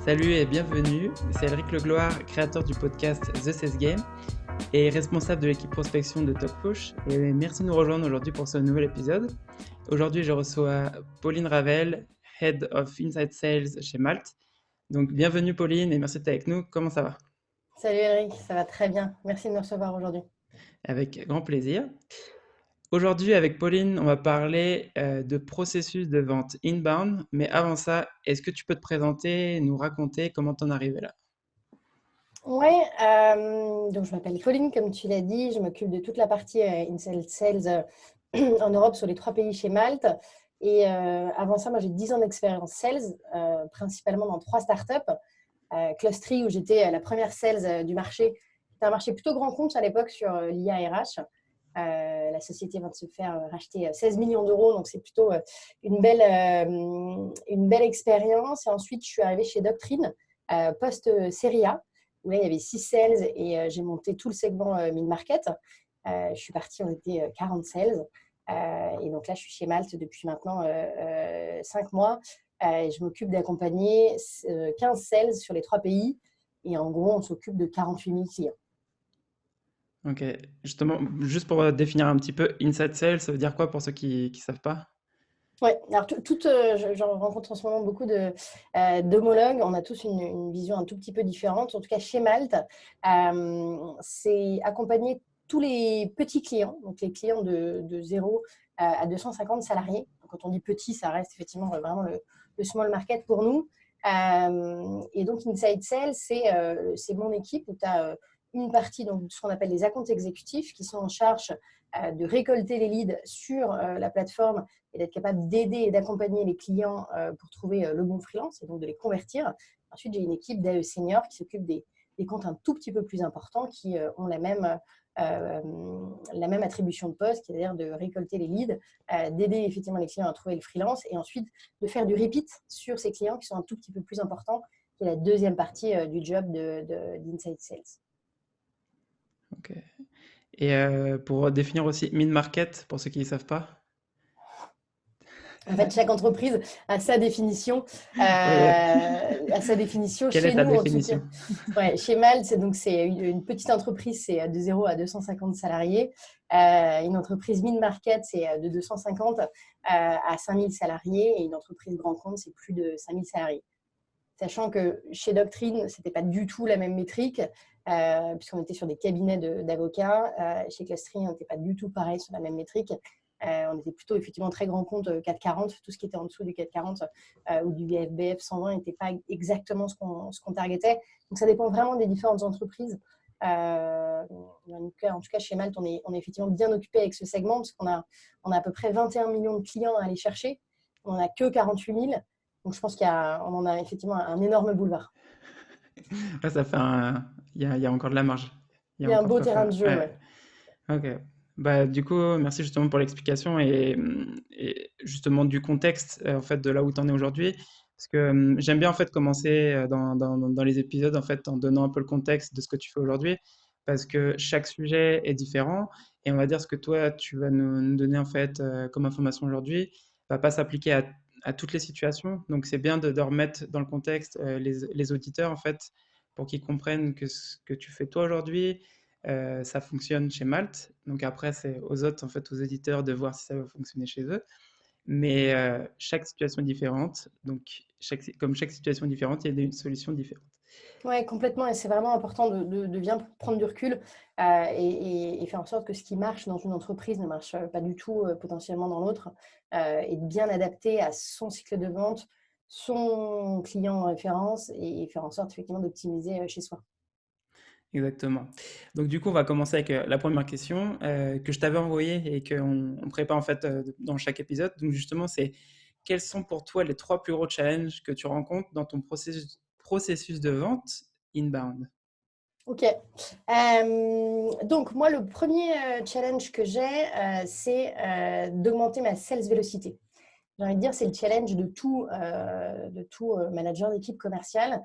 Salut et bienvenue, c'est Elric Legloire, créateur du podcast The Sales Game et responsable de l'équipe prospection de Top Push. Et merci de nous rejoindre aujourd'hui pour ce nouvel épisode. Aujourd'hui, je reçois Pauline Ravel, Head of Inside Sales chez Malte. Donc bienvenue Pauline et merci d'être avec nous. Comment ça va? Salut Eric, ça va très bien. Merci de me recevoir aujourd'hui. Avec grand plaisir. Aujourd'hui, avec Pauline, on va parler de processus de vente inbound. Mais avant ça, est-ce que tu peux te présenter et nous raconter comment t'en es arrivé là? Ouais, donc je m'appelle Pauline, comme tu l'as dit. Je m'occupe de toute la partie Inside Sales en Europe sur les 3 pays chez Malte. Et avant ça, moi j'ai 10 ans d'expérience sales, principalement dans 3 startups. Clustery, où j'étais la première sales du marché. C'était un marché plutôt grand compte à l'époque sur l'IA RH. La société vient de se faire racheter 16 millions d'euros, donc c'est plutôt une belle expérience. Et ensuite, je suis arrivée chez Doctrine, post-Série A, où là, il y avait 6 sales et j'ai monté tout le segment mid-market. Je suis partie, on était 40 sales. Et donc là, je suis chez Malte depuis maintenant 5 mois. Et je m'occupe d'accompagner 15 sales sur les 3 pays. Et en gros, on s'occupe de 48 000 clients. Ok, justement, juste pour définir un petit peu, inside sales, ça veut dire quoi pour ceux qui ne savent pas? Oui, alors j'en rencontre en ce moment beaucoup d'homologues. On a tous une vision un tout petit peu différente. En tout cas, chez Malte, c'est accompagner tous les petits clients, donc les clients de 0 à 250 salariés. Donc, quand on dit petit, ça reste effectivement vraiment le small market pour nous. Et donc, Inside Sales, c'est mon équipe où tu as une partie, donc, ce qu'on appelle les account exécutifs, qui sont en charge de récolter les leads sur la plateforme et d'être capable d'aider et d'accompagner les clients pour trouver le bon freelance et donc de les convertir. Ensuite, j'ai une équipe d'AE seniors qui s'occupe des comptes un tout petit peu plus importants qui ont la même attribution de poste, qui est d'ailleurs de récolter les leads, d'aider effectivement les clients à trouver le freelance et ensuite de faire du repeat sur ces clients qui sont un tout petit peu plus importants, qui est la deuxième partie du job d'Inside Sales. Ok. Et pour définir aussi mid-market, pour ceux qui ne savent pas? En fait, chaque entreprise a sa définition. Oui, quelle est Chez ta nous, en tout cas. définition? Ouais, chez Malte, c'est une petite entreprise, c'est de 0 à 250 salariés. Une entreprise mid-market, c'est de 250 à 5000 salariés. Et une entreprise grand compte, c'est plus de 5000 salariés. Sachant que chez Doctrine, ce n'était pas du tout la même métrique, puisqu'on était sur des cabinets d'avocats. Chez Clustery, on n'était pas du tout pareil sur la même métrique. On était plutôt effectivement très grand compte 440. Tout ce qui était en dessous du 440 ou du BF 120 n'était pas exactement ce qu'on targetait. Donc, ça dépend vraiment des différentes entreprises. En tout cas, chez Malte, on est effectivement bien occupé avec ce segment parce qu'on a à peu près 21 millions de clients à aller chercher. On n'en a que 48 000. Donc, je pense qu'on en a effectivement un énorme boulevard. Ouais, ça fait il y a encore de la marge. Il y Il a y a un encore de beau quoi terrain faire. de jeu, Ouais. ouais. Ok. Bah, du coup, merci justement pour l'explication et justement du contexte en fait de là où tu en es aujourd'hui. Parce que j'aime bien en fait commencer dans les épisodes en fait en donnant un peu le contexte de ce que tu fais aujourd'hui. Parce que chaque sujet est différent et on va dire ce que toi tu vas nous donner en fait comme information aujourd'hui va pas s'appliquer à toutes les situations. Donc c'est bien de remettre dans le contexte les auditeurs en fait pour qu'ils comprennent que ce que tu fais toi aujourd'hui ça fonctionne chez Malte. Donc après, c'est aux autres, en fait, aux éditeurs de voir si ça va fonctionner chez eux. Mais chaque situation est différente. Donc, comme chaque situation est différente, il y a une solution différente. Ouais, complètement. Et c'est vraiment important de bien prendre du recul et faire en sorte que ce qui marche dans une entreprise ne marche pas du tout potentiellement dans l'autre et de bien adapter à son cycle de vente, son client en référence et faire en sorte effectivement d'optimiser chez soi. Exactement. Donc, du coup, on va commencer avec la première question que je t'avais envoyée et qu'on prépare en fait dans chaque épisode. Donc, justement, c'est quels sont pour toi les 3 plus gros challenges que tu rencontres dans ton processus de vente inbound? Ok. Donc, moi, le premier challenge que j'ai, c'est d'augmenter ma sales vélocité. J'ai envie de dire, c'est le challenge de tout manager d'équipe commerciale,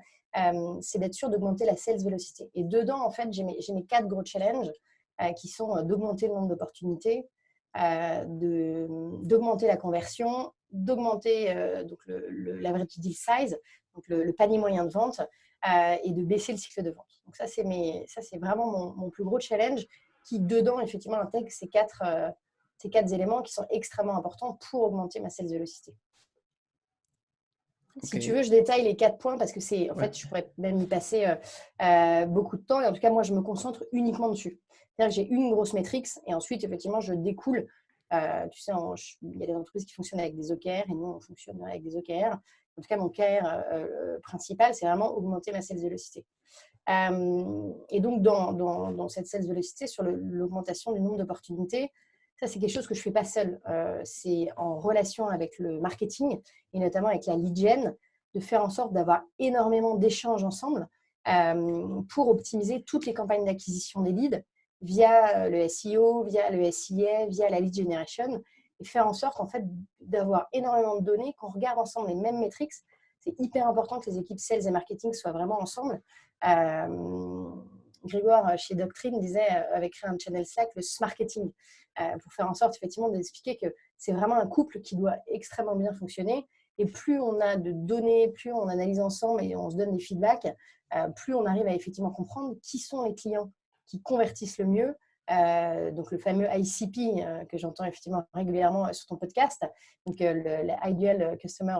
c'est d'être sûr d'augmenter la sales vélocité. Et dedans, en fait, j'ai mes 4 gros challenges qui sont d'augmenter le nombre d'opportunités, d'augmenter la conversion, d'augmenter donc l'average deal size, donc le panier moyen de vente, et de baisser le cycle de vente. Donc ça, c'est vraiment mon plus gros challenge qui, dedans, effectivement, intègre ces quatre éléments qui sont extrêmement importants pour augmenter ma sales velocity. Si tu veux, je détaille les 4 points parce que fait, je pourrais même y passer beaucoup de temps. Et en tout cas, moi, je me concentre uniquement dessus. C'est-à-dire que j'ai une grosse métrique et ensuite, effectivement, je découle. Tu sais, il y a des entreprises qui fonctionnent avec des OKR et nous, on fonctionne avec des OKR. En tout cas, mon KR principal, c'est vraiment augmenter ma sales velocity. Et donc, dans cette sales velocity, sur l'augmentation du nombre d'opportunités, ça, c'est quelque chose que je ne fais pas seule. C'est en relation avec le marketing et notamment avec la lead gen, de faire en sorte d'avoir énormément d'échanges ensemble pour optimiser toutes les campagnes d'acquisition des leads via le SEO, via le SIA, via la lead generation, et faire en sorte en fait, d'avoir énormément de données, qu'on regarde ensemble les mêmes métriques. C'est hyper important que les équipes sales et marketing soient vraiment ensemble. Grégoire, chez Doctrine, avait créé un channel Slack, le Smarketing, pour faire en sorte effectivement d'expliquer que c'est vraiment un couple qui doit extrêmement bien fonctionner. Et plus on a de données, plus on analyse ensemble et on se donne des feedbacks, plus on arrive à effectivement comprendre qui sont les clients qui convertissent le mieux. Donc le fameux ICP que j'entends effectivement régulièrement sur ton podcast, donc le Ideal Customer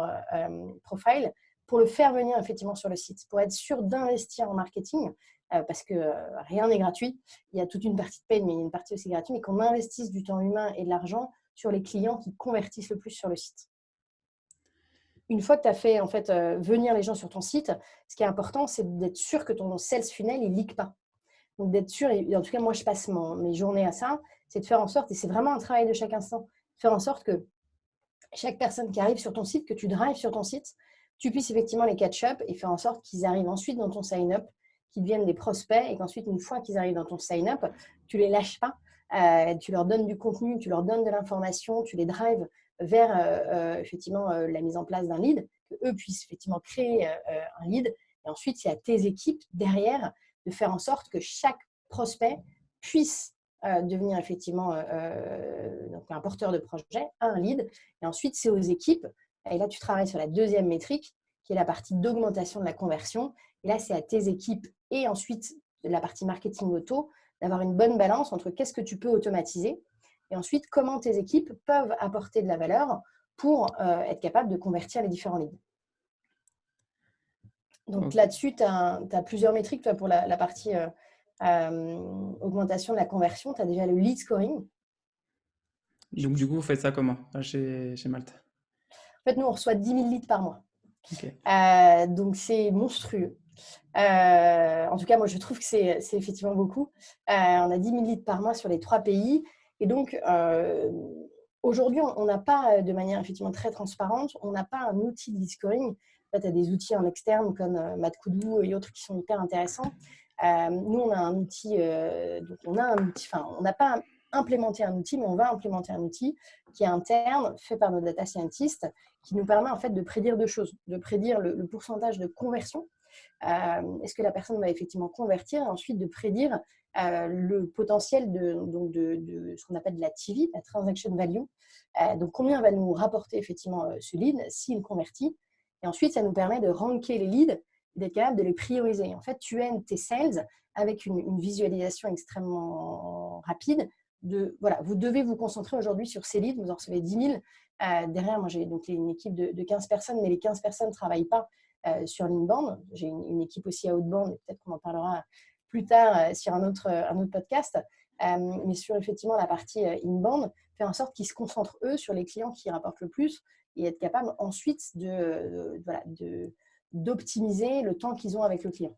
Profile, pour le faire venir effectivement sur le site, pour être sûr d'investir en marketing, parce que rien n'est gratuit. Il y a toute une partie de paid, mais il y a une partie aussi gratuite, mais qu'on investisse du temps humain et de l'argent sur les clients qui convertissent le plus sur le site. Une fois que tu as fait en fait, venir les gens sur ton site, ce qui est important, c'est d'être sûr que ton sales funnel, il ne leak pas. Donc, d'être sûr, et en tout cas, moi, je passe mes journées à ça, c'est de faire en sorte, et c'est vraiment un travail de chaque instant, faire en sorte que chaque personne qui arrive sur ton site, que tu drives sur ton site, tu puisses effectivement les catch-up et faire en sorte qu'ils arrivent ensuite dans ton sign-up, qu'ils deviennent des prospects et qu'ensuite, une fois qu'ils arrivent dans ton sign-up, tu ne les lâches pas, tu leur donnes du contenu, tu leur donnes de l'information, tu les drives vers effectivement la mise en place d'un lead, qu'eux puissent effectivement créer un lead. Et ensuite, il y a tes équipes derrière de faire en sorte que chaque prospect puisse devenir effectivement donc un porteur de projet, un lead. Et ensuite, c'est aux équipes. Et là, tu travailles sur la deuxième métrique, qui est la partie d'augmentation de la conversion. Et là, c'est à tes équipes et ensuite la partie marketing auto d'avoir une bonne balance entre qu'est-ce que tu peux automatiser et ensuite comment tes équipes peuvent apporter de la valeur pour être capables de convertir les différents leads. Donc là-dessus, tu as plusieurs métriques toi, pour la partie augmentation de la conversion. Tu as déjà le lead scoring. Donc du coup, vous faites ça comment chez Malte? En fait, nous, on reçoit 10 000 leads par mois. Okay. Donc, c'est monstrueux. En tout cas, moi, je trouve que c'est effectivement beaucoup. On a 10 000 leads par mois sur les 3 pays. Et donc, aujourd'hui, on n'a pas, de manière effectivement très transparente, on n'a pas un outil de lead scoring. En fait, tu as des outils en externe comme Matkoudou et autres qui sont hyper intéressants. Nous, on a un outil, on n'a pas implémenté un outil, mais on va implémenter un outil qui est interne, fait par nos data scientists, qui nous permet en fait de prédire 2 choses, de prédire le pourcentage de conversion. Est-ce que la personne va effectivement convertir et ensuite de prédire le potentiel de ce qu'on appelle de la TV, la transaction value. Donc, combien va nous rapporter effectivement ce lead s'il convertit. Et ensuite, ça nous permet de ranker les leads, d'être capable de les prioriser. En fait, tu aides tes sales avec une visualisation extrêmement rapide. Voilà, vous devez vous concentrer aujourd'hui sur ces leads. Vous en recevez 10 000. Derrière, moi, j'ai donc une équipe de 15 personnes, mais les 15 personnes ne travaillent pas sur l'inbound. J'ai une équipe aussi à outbound, et peut-être qu'on en parlera plus tard sur un autre podcast. Mais sur effectivement la partie inbound, faire en sorte qu'ils se concentrent, eux, sur les clients qui rapportent le plus et être capable ensuite d'optimiser le temps qu'ils ont avec le client.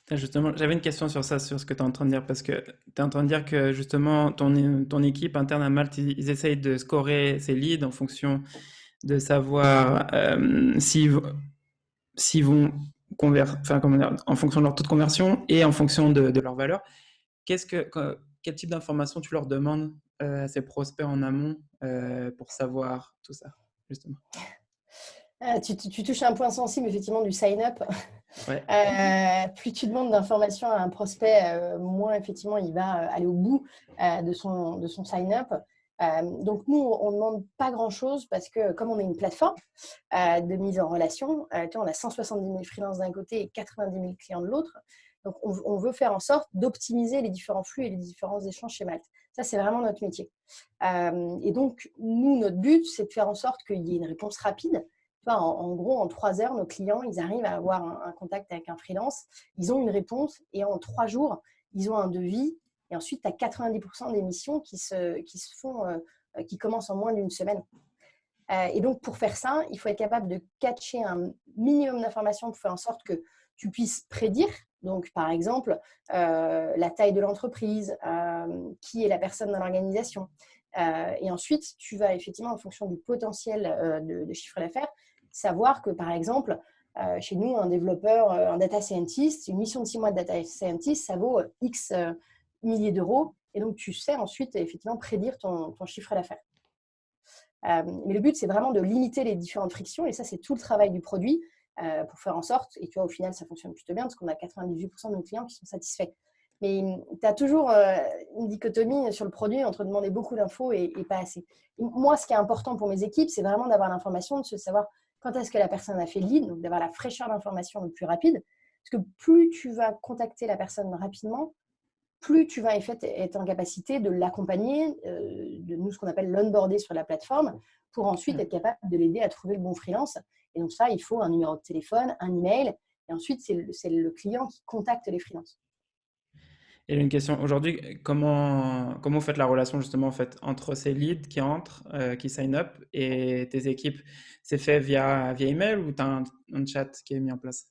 Justement, j'avais une question sur ça, sur ce que tu es en train de dire, parce que tu es en train de dire que justement ton équipe interne à Malte, ils essayent de scorer ces leads en fonction de savoir s'ils vont en fonction de leur taux de conversion et en fonction de leur valeur. Quel type d'informations tu leur demandes à ces prospects en amont pour savoir tout ça, justement? Tu touches à un point sensible, effectivement, du sign-up. Ouais. Plus tu demandes d'informations à un prospect, moins effectivement il va aller au bout de son sign-up. Donc, nous, on ne demande pas grand-chose parce que comme on est une plateforme de mise en relation, on a 170 000 freelances d'un côté et 90 000 clients de l'autre. Donc, on veut faire en sorte d'optimiser les différents flux et les différents échanges chez Malte. Ça, c'est vraiment notre métier. Et donc, nous, notre but, c'est de faire en sorte qu'il y ait une réponse rapide. En gros, en 3 heures, nos clients, ils arrivent à avoir un contact avec un freelance. Ils ont une réponse et en 3 jours, ils ont un devis. Et ensuite, tu as 90% des missions qui commencent en moins d'une semaine. Et donc, pour faire ça, il faut être capable de catcher un minimum d'informations pour faire en sorte que tu puisses prédire. Donc, par exemple, la taille de l'entreprise, qui est la personne dans l'organisation. Et ensuite, tu vas effectivement, en fonction du potentiel de chiffre d'affaires, savoir que, par exemple, chez nous, un développeur, un data scientist, une mission de 6 mois de data scientist, ça vaut X milliers d'euros. Et donc, tu sais ensuite, effectivement, prédire ton chiffre d'affaires. Mais le but, c'est vraiment de limiter les différentes frictions. Et ça, c'est tout le travail du produit pour faire en sorte. Et tu vois, au final, ça fonctionne plutôt bien parce qu'on a 98% de nos clients qui sont satisfaits. Mais tu as toujours une dichotomie sur le produit entre demander beaucoup d'infos et pas assez. Et moi, ce qui est important pour mes équipes, c'est vraiment d'avoir l'information, de se savoir quand est-ce que la personne a fait le lead, donc d'avoir la fraîcheur d'information le plus rapide. Parce que plus tu vas contacter la personne rapidement, plus tu vas être en capacité de l'accompagner, de nous, ce qu'on appelle l'onboarder sur la plateforme, pour ensuite être capable de l'aider à trouver le bon freelance. Et donc ça, il faut un numéro de téléphone, un email, et ensuite, c'est le client qui contacte les freelances. Et une question, aujourd'hui, comment vous faites la relation justement en fait, entre ces leads qui entrent, qui sign up, et tes équipes? C'est fait via email ou tu as un chat qui est mis en place?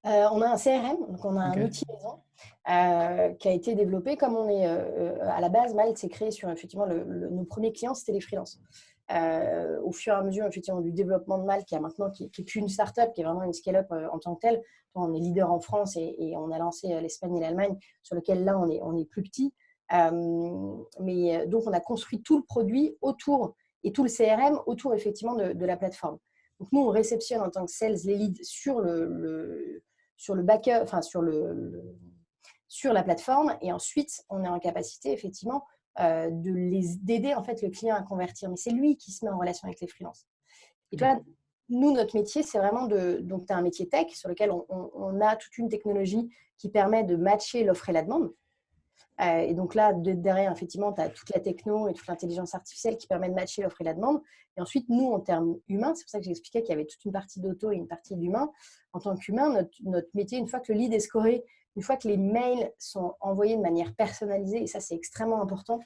On a un CRM, donc on a Ok. un outil maison qui a été développé. Comme on est à la base, Malte s'est créé sur effectivement nos premiers clients, c'était les freelances. Au fur et à mesure effectivement du développement de Malte, qui est plus une start-up, qui est vraiment une scale-up en tant que telle. On est leader en France et on a lancé l'Espagne et l'Allemagne, sur lequel là on est plus petit. Mais donc on a construit tout le produit autour et tout le CRM autour effectivement de la plateforme. Donc nous on réceptionne en tant que sales les leads sur le backup, enfin sur la plateforme, et ensuite on est en capacité effectivement d'aider en fait le client à convertir. Mais c'est lui qui se met en relation avec les freelances. Et toi, nous, notre métier, c'est vraiment donc tu as un métier tech sur lequel on a toute une technologie qui permet de matcher l'offre et la demande. Et donc là, derrière, effectivement, tu as toute la techno et toute l'intelligence artificielle qui permet de matcher l'offre et la demande. Et ensuite, nous, en termes humains, c'est pour ça que j'expliquais qu'il y avait toute une partie d'auto et une partie d'humain. En tant qu'humain, notre métier, une fois que le lead est scoré, une fois que les mails sont envoyés de manière personnalisée, et ça, c'est extrêmement important,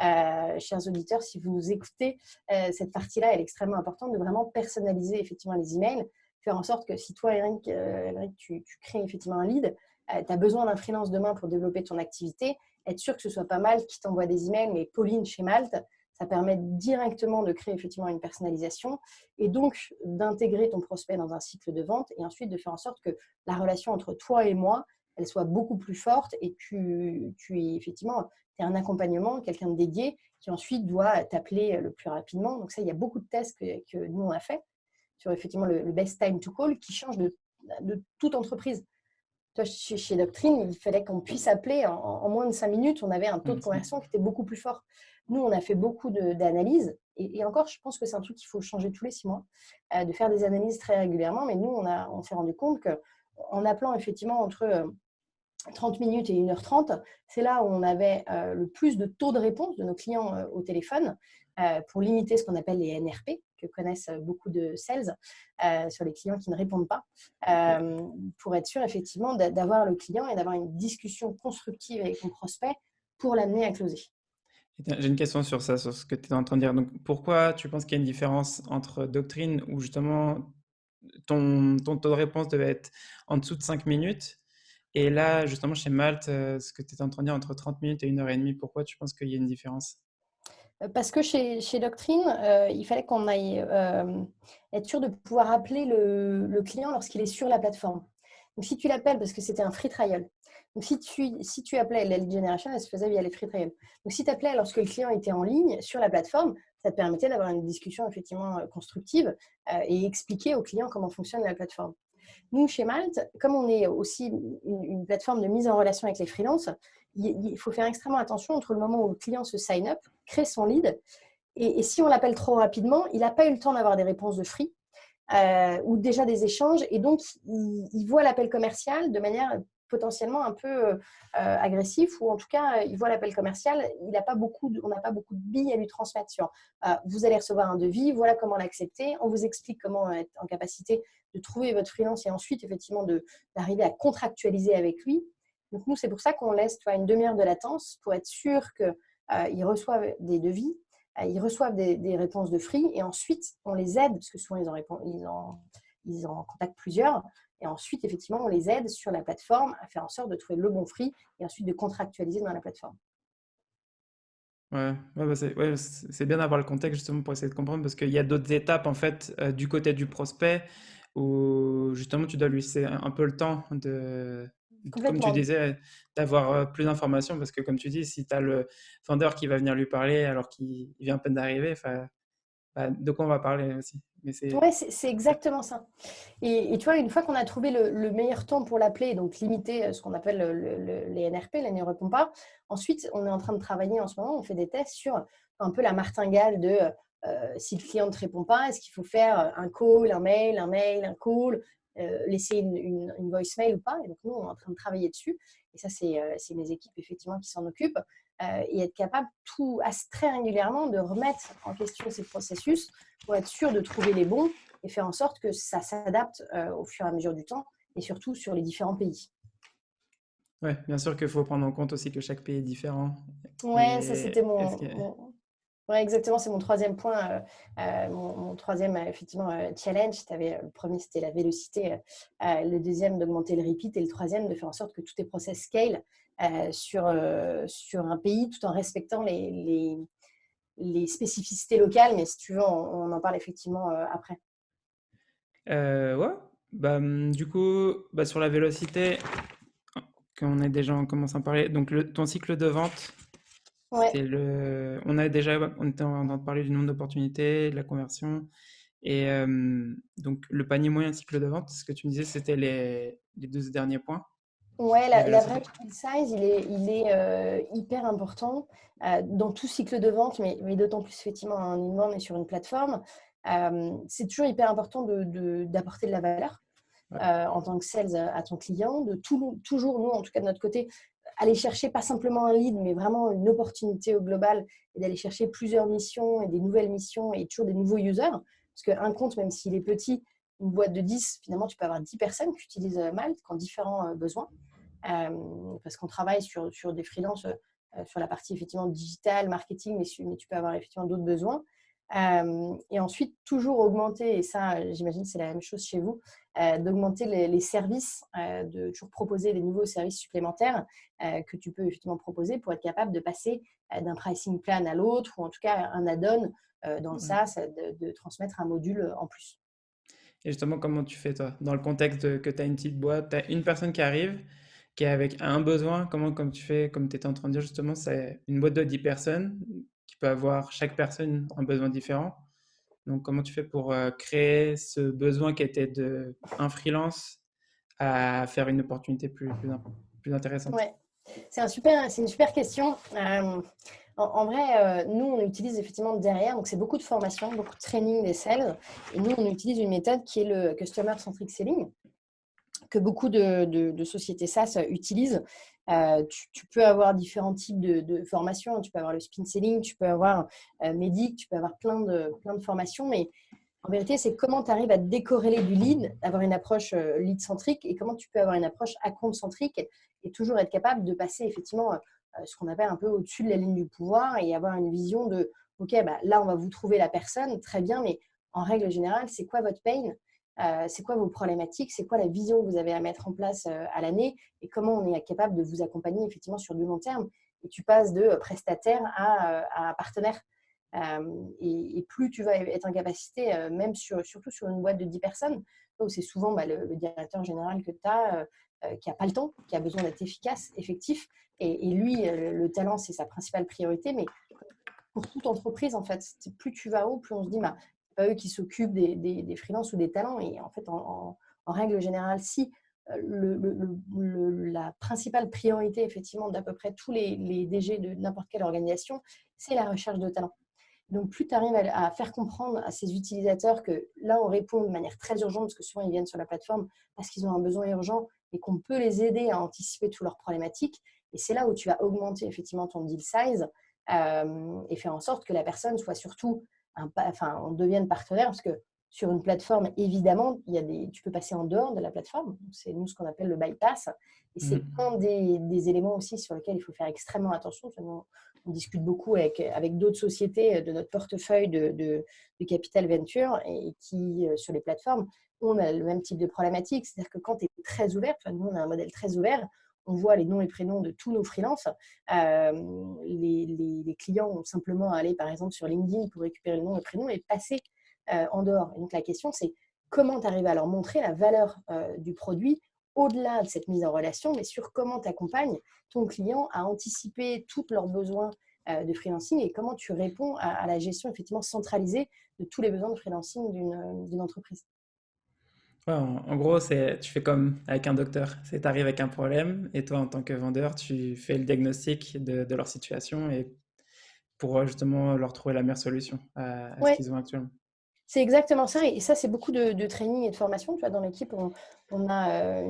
chers auditeurs, si vous nous écoutez, cette partie-là, elle est extrêmement importante, de vraiment personnaliser effectivement les emails, faire en sorte que si toi, Eric, tu crées effectivement un lead, tu as besoin d'un freelance demain pour développer ton activité, être sûr que ce soit pas Malte qui t'envoie des emails, mais Pauline chez Malte, ça permet directement de créer effectivement une personnalisation et donc d'intégrer ton prospect dans un cycle de vente et ensuite de faire en sorte que la relation entre toi et moi, elle soit beaucoup plus forte et tu es effectivement un accompagnement, quelqu'un de dédié qui ensuite doit t'appeler le plus rapidement. Donc ça, il y a beaucoup de tests que nous, on a fait sur effectivement le best time to call qui change de toute entreprise. Toi, chez Doctrine, il fallait qu'on puisse appeler en moins de 5 minutes. On avait un taux de conversion qui était beaucoup plus fort. Nous, on a fait beaucoup d'analyses. Et encore, je pense que c'est un truc qu'il faut changer tous les 6 mois, de faire des analyses très régulièrement. Mais nous, on s'est rendu compte qu'en appelant effectivement entre 30 minutes et 1h30, c'est là où on avait le plus de taux de réponse de nos clients au téléphone pour limiter ce qu'on appelle les NRP, que connaissent beaucoup de sales, sur les clients qui ne répondent pas, pour être sûr effectivement d'avoir le client et d'avoir une discussion constructive avec ton prospect pour l'amener à closer. J'ai une question sur ça, sur ce que tu es en train de dire. Donc, pourquoi tu penses qu'il y a une différence entre Doctrine, où justement ton taux de réponse devait être en dessous de 5 minutes, et là, justement, chez Malte, ce que tu es en train de dire entre 30 minutes et 1h30, pourquoi tu penses qu'il y a une différence? Parce que chez Doctrine, il fallait qu'on aille être sûr de pouvoir appeler le client lorsqu'il est sur la plateforme. Donc, si tu l'appelles, parce que c'était un free trial. Donc, si tu appelais, la lead generation, elle se faisait via les free trials. Donc, si tu appelais lorsque le client était en ligne sur la plateforme, ça te permettait d'avoir une discussion effectivement constructive et expliquer au client comment fonctionne la plateforme. Nous, chez Malte, comme on est aussi une plateforme de mise en relation avec les freelances, il faut faire extrêmement attention entre le moment où le client se sign up, crée son lead, et si on l'appelle trop rapidement, il n'a pas eu le temps d'avoir des réponses de free ou déjà des échanges, et donc il voit l'appel commercial de manière potentiellement un peu agressif, ou en tout cas, il voit l'appel commercial, on n'a pas beaucoup de billes à lui transmettre sur vous allez recevoir un devis, voilà comment l'accepter, on vous explique comment être en capacité de trouver votre freelance et ensuite, effectivement, d'arriver à contractualiser avec lui. Donc, nous, c'est pour ça qu'on laisse une demi-heure de latence pour être sûr qu'ils reçoivent des devis, ils reçoivent des réponses de free et ensuite, on les aide, parce que souvent, ils en contactent plusieurs. Et ensuite, effectivement, on les aide sur la plateforme à faire en sorte de trouver le bon free et ensuite de contractualiser dans la plateforme. C'est bien d'avoir le contexte justement pour essayer de comprendre parce qu'il y a d'autres étapes en fait du côté du prospect où justement tu dois lui laisser un peu le temps comme tu Complètement. disais, d'avoir plus d'informations parce que comme tu dis, si tu as le vendeur qui va venir lui parler alors qu'il vient à peine d'arriver, de quoi on va parler aussi. Mais Ouais, c'est exactement ça. Et tu vois, une fois qu'on a trouvé le meilleur temps pour l'appeler, donc limiter ce qu'on appelle les NRP, les ne répond pas, ensuite, on est en train de travailler en ce moment, on fait des tests sur un peu la martingale de si le client ne te répond pas, est-ce qu'il faut faire un call, un mail, un call, laisser une voicemail ou pas. Et donc, nous, on est en train de travailler dessus. Et ça, c'est mes équipes, effectivement, qui s'en occupent. Et être capable, très régulièrement, de remettre en question ces processus pour être sûr de trouver les bons et faire en sorte que ça s'adapte au fur et à mesure du temps et surtout sur les différents pays. ouais, bien sûr qu'il faut prendre en compte aussi que chaque pays est différent. Ouais, ça Et c'était est-ce que Ouais, exactement, c'est mon troisième point, mon troisième effectivement challenge. Le premier, c'était la vélocité, le deuxième, d'augmenter le repeat, et le troisième, de faire en sorte que tous tes process scale sur un pays tout en respectant les spécificités locales. Mais si tu veux, on en parle effectivement après. ouais, du coup, sur la vélocité, qu'on est déjà on commence à en parler. Donc ton cycle de vente, Ouais. on était en train de parler du nombre d'opportunités, de la conversion, et donc le panier moyen cycle de vente. Ce que tu me disais, c'était les deux derniers points, Ouais, la l'average vélocité. deal size, il est hyper important dans tout cycle de vente, mais d'autant plus effectivement en inbound et sur une plateforme. C'est toujours hyper important d'apporter de la valeur Ouais. en tant que sales à ton client, toujours, nous, en tout cas de notre côté, aller chercher pas simplement un lead, mais vraiment une opportunité au global et d'aller chercher plusieurs missions et des nouvelles missions et toujours des nouveaux users. Parce qu'un compte, même s'il est petit, une boîte de 10, finalement, tu peux avoir 10 personnes qui utilisent Malte, qui ont différents besoins. Parce qu'on travaille sur des freelances sur la partie effectivement digitale, marketing, mais tu peux avoir effectivement d'autres besoins. Et ensuite, toujours augmenter, et ça, j'imagine c'est la même chose chez vous, d'augmenter les services, de toujours proposer des nouveaux services supplémentaires que tu peux effectivement proposer pour être capable de passer d'un pricing plan à l'autre, ou en tout cas un add-on dans le Ouais. SaaS, de transmettre un module en plus. Et justement, comment tu fais toi? Dans le contexte que tu as une petite boîte, tu as une personne qui arrive, qui est avec un besoin, comme tu fais, comme tu étais en train de dire justement, c'est une boîte de 10 personnes qui peut avoir chaque personne un besoin différent. Donc, comment tu fais pour créer ce besoin qui était de un freelance à faire une opportunité plus intéressante? Ouais, c'est une super question. En vrai, nous, on utilise effectivement derrière, donc c'est beaucoup de formation, beaucoup de training des sales. Et nous, on utilise une méthode qui est le Customer Centric Selling, que beaucoup de sociétés SaaS utilisent. Tu peux avoir différents types de formations. Tu peux avoir le spin selling, tu peux avoir Medic, tu peux avoir plein de formations. Mais en vérité, c'est comment tu arrives à décorréler du lead, avoir une approche lead-centrique, et comment tu peux avoir une approche account-centrique et toujours être capable de passer effectivement ce qu'on appelle un peu au-dessus de la ligne du pouvoir et avoir une vision de OK, là, on va vous trouver la personne, très bien, mais en règle générale, c'est quoi votre pain? C'est quoi vos problématiques? C'est quoi la vision que vous avez à mettre en place à l'année? Et comment on est capable de vous accompagner effectivement sur du long terme? Et tu passes de prestataire à partenaire. Et plus tu vas être en capacité, même surtout sur une boîte de 10 personnes, où c'est souvent le directeur général que tu as qui n'a pas le temps, qui a besoin d'être efficace, effectif. Et lui, le talent, c'est sa principale priorité. Mais pour toute entreprise, en fait, plus tu vas haut, plus on se dit, c'est pas eux qui s'occupent des freelances ou des talents. Et en fait, en en règle générale, si la principale priorité, effectivement, d'à peu près tous les DG de n'importe quelle organisation, c'est la recherche de talent. Donc, plus tu arrives à faire comprendre à ces utilisateurs que là, on répond de manière très urgente, parce que souvent, ils viennent sur la plateforme parce qu'ils ont un besoin urgent et qu'on peut les aider à anticiper toutes leurs problématiques. Et c'est là où tu vas augmenter effectivement ton deal size et faire en sorte que la personne soit surtout, on devienne partenaire, parce que sur une plateforme, évidemment, tu peux passer en dehors de la plateforme. C'est nous ce qu'on appelle le bypass. Et c'est un des éléments aussi sur lesquels il faut faire extrêmement attention. On discute beaucoup avec d'autres sociétés de notre portefeuille de capital venture et qui, sur les plateformes, ont le même type de problématique. C'est-à-dire que quand tu es très ouvert, nous, on a un modèle très ouvert, on voit les noms et prénoms de tous nos freelances. Les clients ont simplement à aller, par exemple, sur LinkedIn pour récupérer le nom et le prénom et passer en dehors. Et donc, la question, c'est comment tu arrives à leur montrer la valeur du produit au-delà de cette mise en relation, mais sur comment tu accompagnes ton client à anticiper tous leurs besoins de freelancing et comment tu réponds à la gestion effectivement centralisée de tous les besoins de freelancing d'une entreprise. Ouais, en gros, tu fais comme avec un docteur. Tu arrives avec un problème et toi, en tant que vendeur, tu fais le diagnostic de leur situation et pour justement leur trouver la meilleure solution à ce Ouais, qu'ils ont actuellement. c'est exactement ça. Et ça, c'est beaucoup de training et de formation. Tu vois, dans l'équipe, on a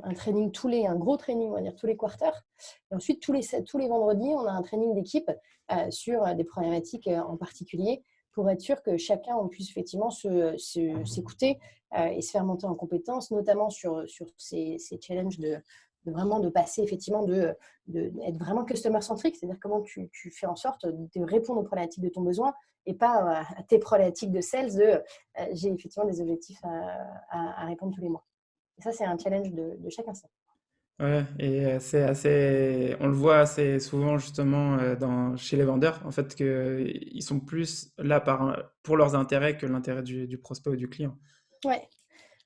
un training un gros training, on va dire, tous les quarters. Et ensuite, tous les vendredis, on a un training d'équipe sur des problématiques en particulier pour être sûr que chacun on puisse effectivement s'écouter et se faire monter en compétences, notamment sur ces challenges de passer effectivement être vraiment customer centric, c'est-à-dire comment tu fais en sorte de répondre aux problématiques de ton besoin et pas à tes problématiques de sales j'ai effectivement des objectifs à répondre tous les mois. Et ça, c'est un challenge de chaque instant. Ouais, et c'est assez, on le voit assez souvent justement chez les vendeurs, en fait, qu'ils sont plus là pour leurs intérêts que l'intérêt du prospect ou du client. Ouais.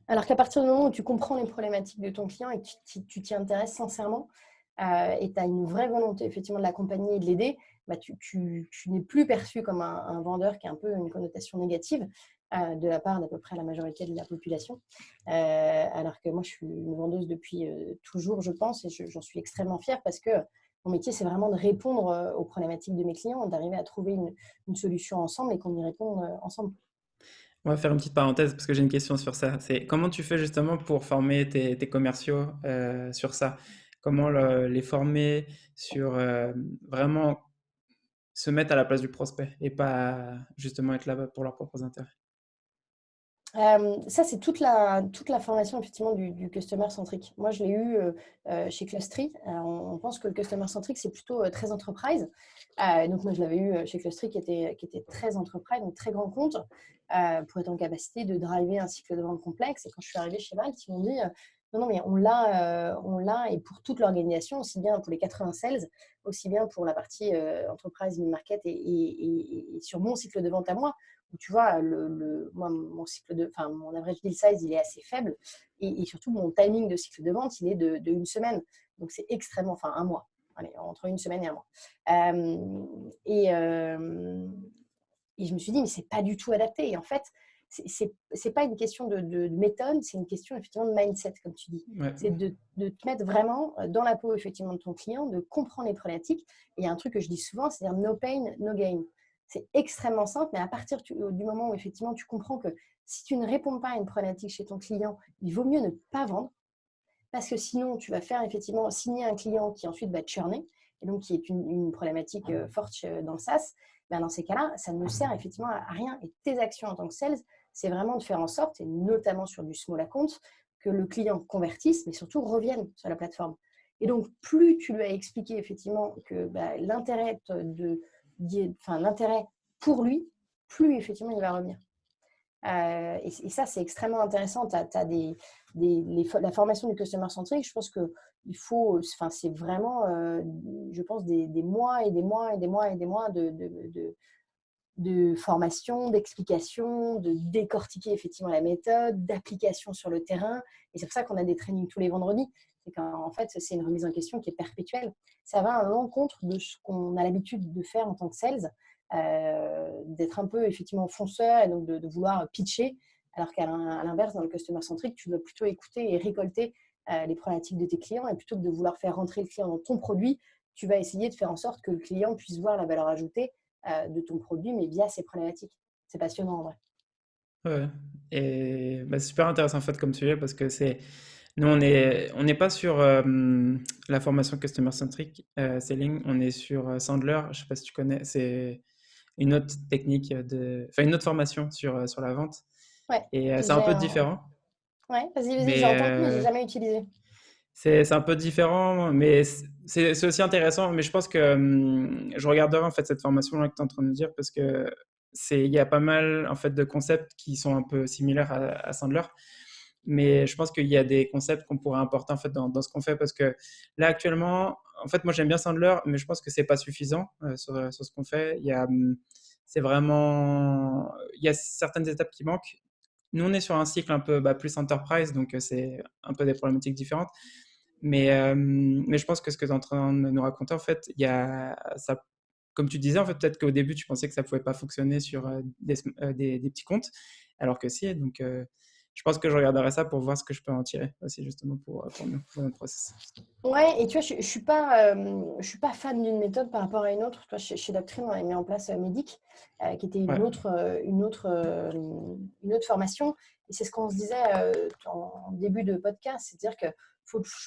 Alors qu'à partir du moment où tu comprends les problématiques de ton client et que tu t'y intéresses sincèrement et tu as une vraie volonté effectivement de l'accompagner et de l'aider, bah, tu n'es plus perçu comme un vendeur qui a un peu une connotation négative de la part d'à peu près la majorité de la population. Alors que moi, je suis une vendeuse depuis toujours, je pense, et j'en suis extrêmement fière parce que mon métier, c'est vraiment de répondre aux problématiques de mes clients, d'arriver à trouver une solution ensemble et qu'on y réponde ensemble. On va faire une petite parenthèse parce que j'ai une question sur ça. C'est comment tu fais justement pour former tes commerciaux sur ça? Comment les former sur vraiment se mettre à la place du prospect et pas justement être là pour leurs propres intérêts? Ça, c'est toute la formation effectivement du customer centric. Moi, je l'ai eu chez Clustry. On pense que le customer centric, c'est plutôt très entreprise. Donc, moi, je l'avais eu chez Clustry qui était très entreprise, donc très grand compte, pour être en capacité de driver un cycle de vente complexe. Et quand je suis arrivée chez Malte, ils m'ont dit non, non, mais on l'a, et pour toute l'organisation, aussi bien pour les 80 sales, aussi bien pour la partie entreprise, mid-market et sur mon cycle de vente à moi. Tu vois, moi, mon average deal size, il est assez faible. Et surtout, mon timing de cycle de vente, il est de une semaine. Donc, c'est extrêmement, un mois. Allez, entre une semaine et un mois. Et je me suis dit, mais c'est pas du tout adapté. Et en fait, c'est pas une question de méthode, c'est une question effectivement de mindset, comme tu dis. Ouais. C'est de te mettre vraiment dans la peau effectivement de ton client, de comprendre les problématiques. Et il y a un truc que je dis souvent, c'est-à-dire no pain, no gain. C'est extrêmement simple, mais à partir du moment où effectivement tu comprends que si tu ne réponds pas à une problématique chez ton client, il vaut mieux ne pas vendre, parce que sinon tu vas faire effectivement signer un client qui ensuite va te churner, et donc qui est une problématique forte dans le SaaS. Ben, dans ces cas-là, ça ne sert effectivement à rien. Et tes actions en tant que sales, c'est vraiment de faire en sorte, et notamment sur du small account, que le client convertisse, mais surtout revienne sur la plateforme. Et donc, plus tu lui as expliqué effectivement que l'intérêt l'intérêt pour lui, plus effectivement il va revenir. Et ça, c'est extrêmement intéressant. Tu as la formation du customer centric. Je pense qu'il faut, c'est vraiment, je pense, des mois et des mois et des mois et des mois de formation, d'explication, de décortiquer effectivement la méthode, d'application sur le terrain. Et c'est pour ça qu'on a des trainings tous les vendredis. C'est qu'en fait, c'est une remise en question qui est perpétuelle. Ça va à l'encontre de ce qu'on a l'habitude de faire en tant que sales, d'être un peu effectivement fonceur et donc de vouloir pitcher. Alors qu'à l'inverse, dans le customer centric, tu dois plutôt écouter et récolter les problématiques de tes clients. Et plutôt que de vouloir faire rentrer le client dans ton produit, tu vas essayer de faire en sorte que le client puisse voir la valeur ajoutée de ton produit, mais via ses problématiques. C'est passionnant en vrai. Ouais. Et bah, c'est super intéressant en fait comme sujet parce que nous on n'est pas sur la formation customer centric selling, on est sur Sandler, je sais pas si tu connais, c'est une autre technique enfin une autre formation sur la vente Ouais, et que c'est un j'ai. peu différent, Ouais, vas-y, j'ai mais entendu, mais j'ai jamais utilisé. c'est un peu différent, mais c'est aussi intéressant. Mais je pense que je regarderai en fait cette formation-là que tu es en train de dire parce que il y a pas mal en fait de concepts qui sont un peu similaires à Sandler. Mais je pense qu'il y a des concepts qu'on pourrait importer en fait dans ce qu'on fait parce que là actuellement, en fait, moi j'aime bien Sandler, mais je pense que c'est pas suffisant sur ce qu'on fait. C'est vraiment, il y a certaines étapes qui manquent. Nous, on est sur un cycle un peu plus enterprise, donc c'est un peu des problématiques différentes. Mais je pense que ce que tu es en train de nous raconter, en fait, il y a ça, comme tu disais, en fait, peut-être qu'au début, tu pensais que ça pouvait pas fonctionner sur des petits comptes, alors que si. Donc, je pense que je regarderai ça pour voir ce que je peux en tirer aussi, justement, pour nous, pour notre process. Ouais, et tu vois, je suis pas fan d'une méthode par rapport à une autre. Toi, chez Doctrine, on a mis en place Médic, qui était Ouais, une autre formation. Et c'est ce qu'on se disait en début de podcast, c'est-à-dire que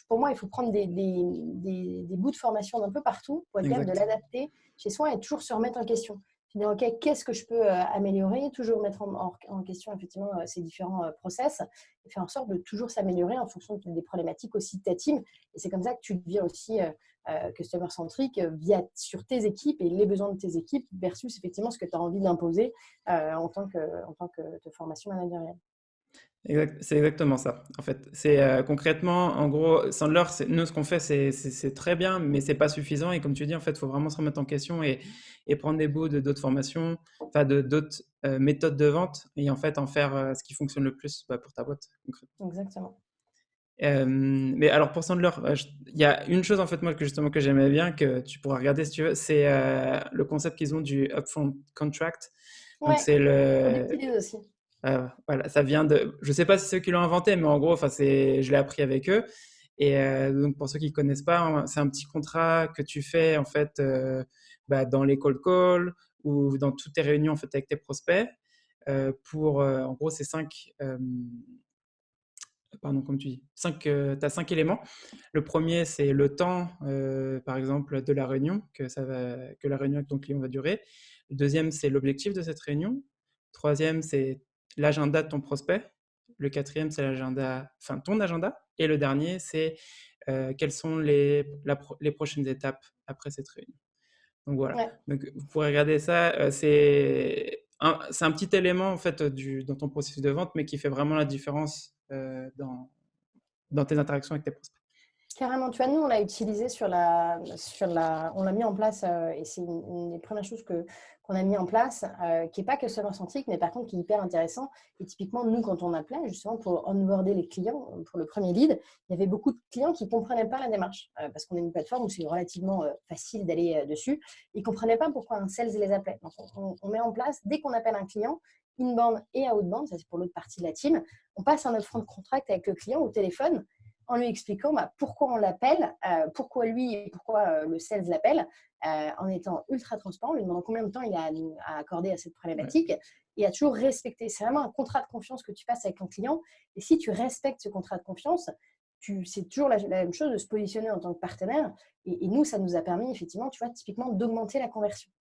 pour moi, il faut prendre des bouts de formation d'un peu partout pour être capable de exact. l'adapter chez soi et toujours se remettre en question. Je dis, OK, qu'est-ce que je peux améliorer? Toujours mettre en question effectivement ces différents process et faire en sorte de toujours s'améliorer en fonction des problématiques aussi de ta team. Et c'est comme ça que tu deviens aussi customer centric sur tes équipes et les besoins de tes équipes versus effectivement ce que tu as envie d'imposer en tant que formation managériale. C'est exactement ça, en fait. C'est concrètement, en gros, Sandler, nous, ce qu'on fait, c'est très bien, mais c'est pas suffisant. Et comme tu dis, en fait, il faut vraiment se remettre en question et prendre des bouts de d'autres formations, enfin, de d'autres méthodes de vente et en fait, en faire ce qui fonctionne le plus pour ta boîte, concrètement. Exactement. Mais alors, pour Sandler, il y a une chose, en fait, moi, justement, que j'aimais bien, que tu pourras regarder si tu veux, c'est le concept qu'ils ont du upfront contract. Donc, Ouais, c'est on le, l'utilise aussi. voilà, ça vient de. Je sais pas si c'est eux qui l'ont inventé, mais en gros, enfin, je l'ai appris avec eux. Et donc, pour ceux qui connaissent pas, hein, c'est un petit contrat que tu fais en fait dans les cold calls ou dans toutes tes réunions en fait avec tes prospects. En gros, c'est pardon, comme tu dis, t'as 5 éléments. Le premier, c'est le temps, par exemple, de la réunion que la réunion avec ton client va durer. Le deuxième, c'est l'objectif de cette réunion. Troisième, c'est l'agenda de ton prospect. Le quatrième, c'est ton agenda. Et le dernier, c'est quelles sont les prochaines étapes après cette réunion. Donc voilà. Ouais. Donc vous pourrez regarder ça. C'est un petit élément en fait dans ton processus de vente, mais qui fait vraiment la différence dans tes interactions avec tes prospects. Carrément, tu vois, nous, on l'a utilisé on l'a mis en place et c'est une des premières choses qu'on a mis en place, qui n'est pas que seulement centrique, mais par contre qui est hyper intéressant. Et typiquement, nous, quand on appelait justement pour onboarder les clients, pour le premier lead, il y avait beaucoup de clients qui ne comprenaient pas la démarche parce qu'on est une plateforme où c'est relativement facile d'aller dessus. Ils ne comprenaient pas pourquoi un sales les appelait. Donc, on met en place, dès qu'on appelle un client, inbound et outbound, ça c'est pour l'autre partie de la team, on passe un upfront contract avec le client au téléphone en lui expliquant pourquoi on l'appelle, pourquoi lui et pourquoi le sales l'appelle, en étant ultra transparent, lui demandant combien de temps il a à accorder à cette Ouais. problématique et à toujours respecter. C'est vraiment un contrat de confiance que tu passes avec ton client. Et si tu respectes ce contrat de confiance, c'est toujours la même chose de se positionner en tant que partenaire. Et nous, ça nous a permis, effectivement, tu vois, typiquement, d'augmenter la conversion.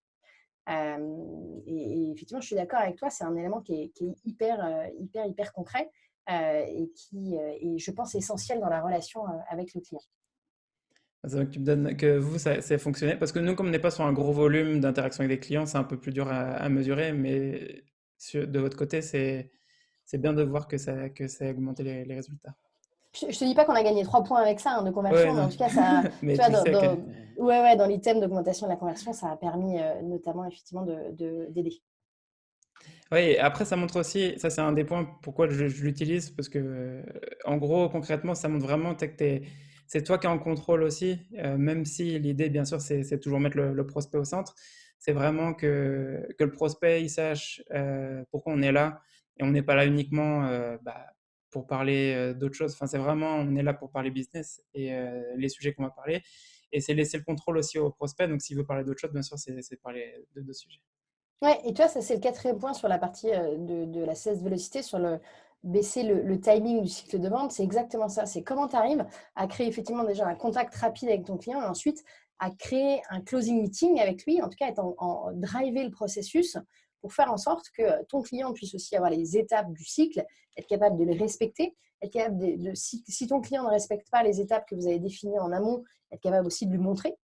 Et effectivement, je suis d'accord avec toi, c'est un élément qui est hyper concret et qui est, je pense, essentiel dans la relation avec le client. C'est vrai que tu me donnes que vous, ça a fonctionné. Parce que nous, comme on n'est pas sur un gros volume d'interaction avec des clients, c'est un peu plus dur à mesurer. Mais de votre côté, c'est bien de voir que ça a augmenté les résultats. Je ne te dis pas qu'on a gagné 3 points avec ça de Ouais, conversion, mais non. en tout cas, ça, Mais tu vois, tu sais à quel. ouais, dans l'item d'augmentation de la conversion, ça a permis notamment effectivement d'aider. Oui, et après, ça montre aussi, ça c'est un des points pourquoi je l'utilise, parce que, en gros, concrètement, ça montre vraiment que c'est toi qui es en contrôle aussi, même si l'idée, bien sûr, c'est toujours mettre le prospect au centre. C'est vraiment que le prospect, il sache pourquoi on est là, Et on n'est pas là uniquement pour parler d'autres choses. Enfin, c'est vraiment, on est là pour parler business et les sujets qu'on va parler. Et c'est laisser le contrôle aussi au prospect. Donc, s'il veut parler d'autres choses, bien sûr, c'est de parler de d'autres sujets. Ouais, et tu vois, ça c'est le quatrième point sur la partie de la sales vélocité, sur baisser le timing du cycle de vente. C'est exactement ça. C'est comment tu arrives à créer effectivement déjà un contact rapide avec ton client et ensuite à créer un closing meeting avec lui, en tout cas être driver le processus pour faire en sorte que ton client puisse aussi avoir les étapes du cycle, être capable de les respecter, être capable si ton client ne respecte pas les étapes que vous avez définies en amont, être capable aussi de lui montrer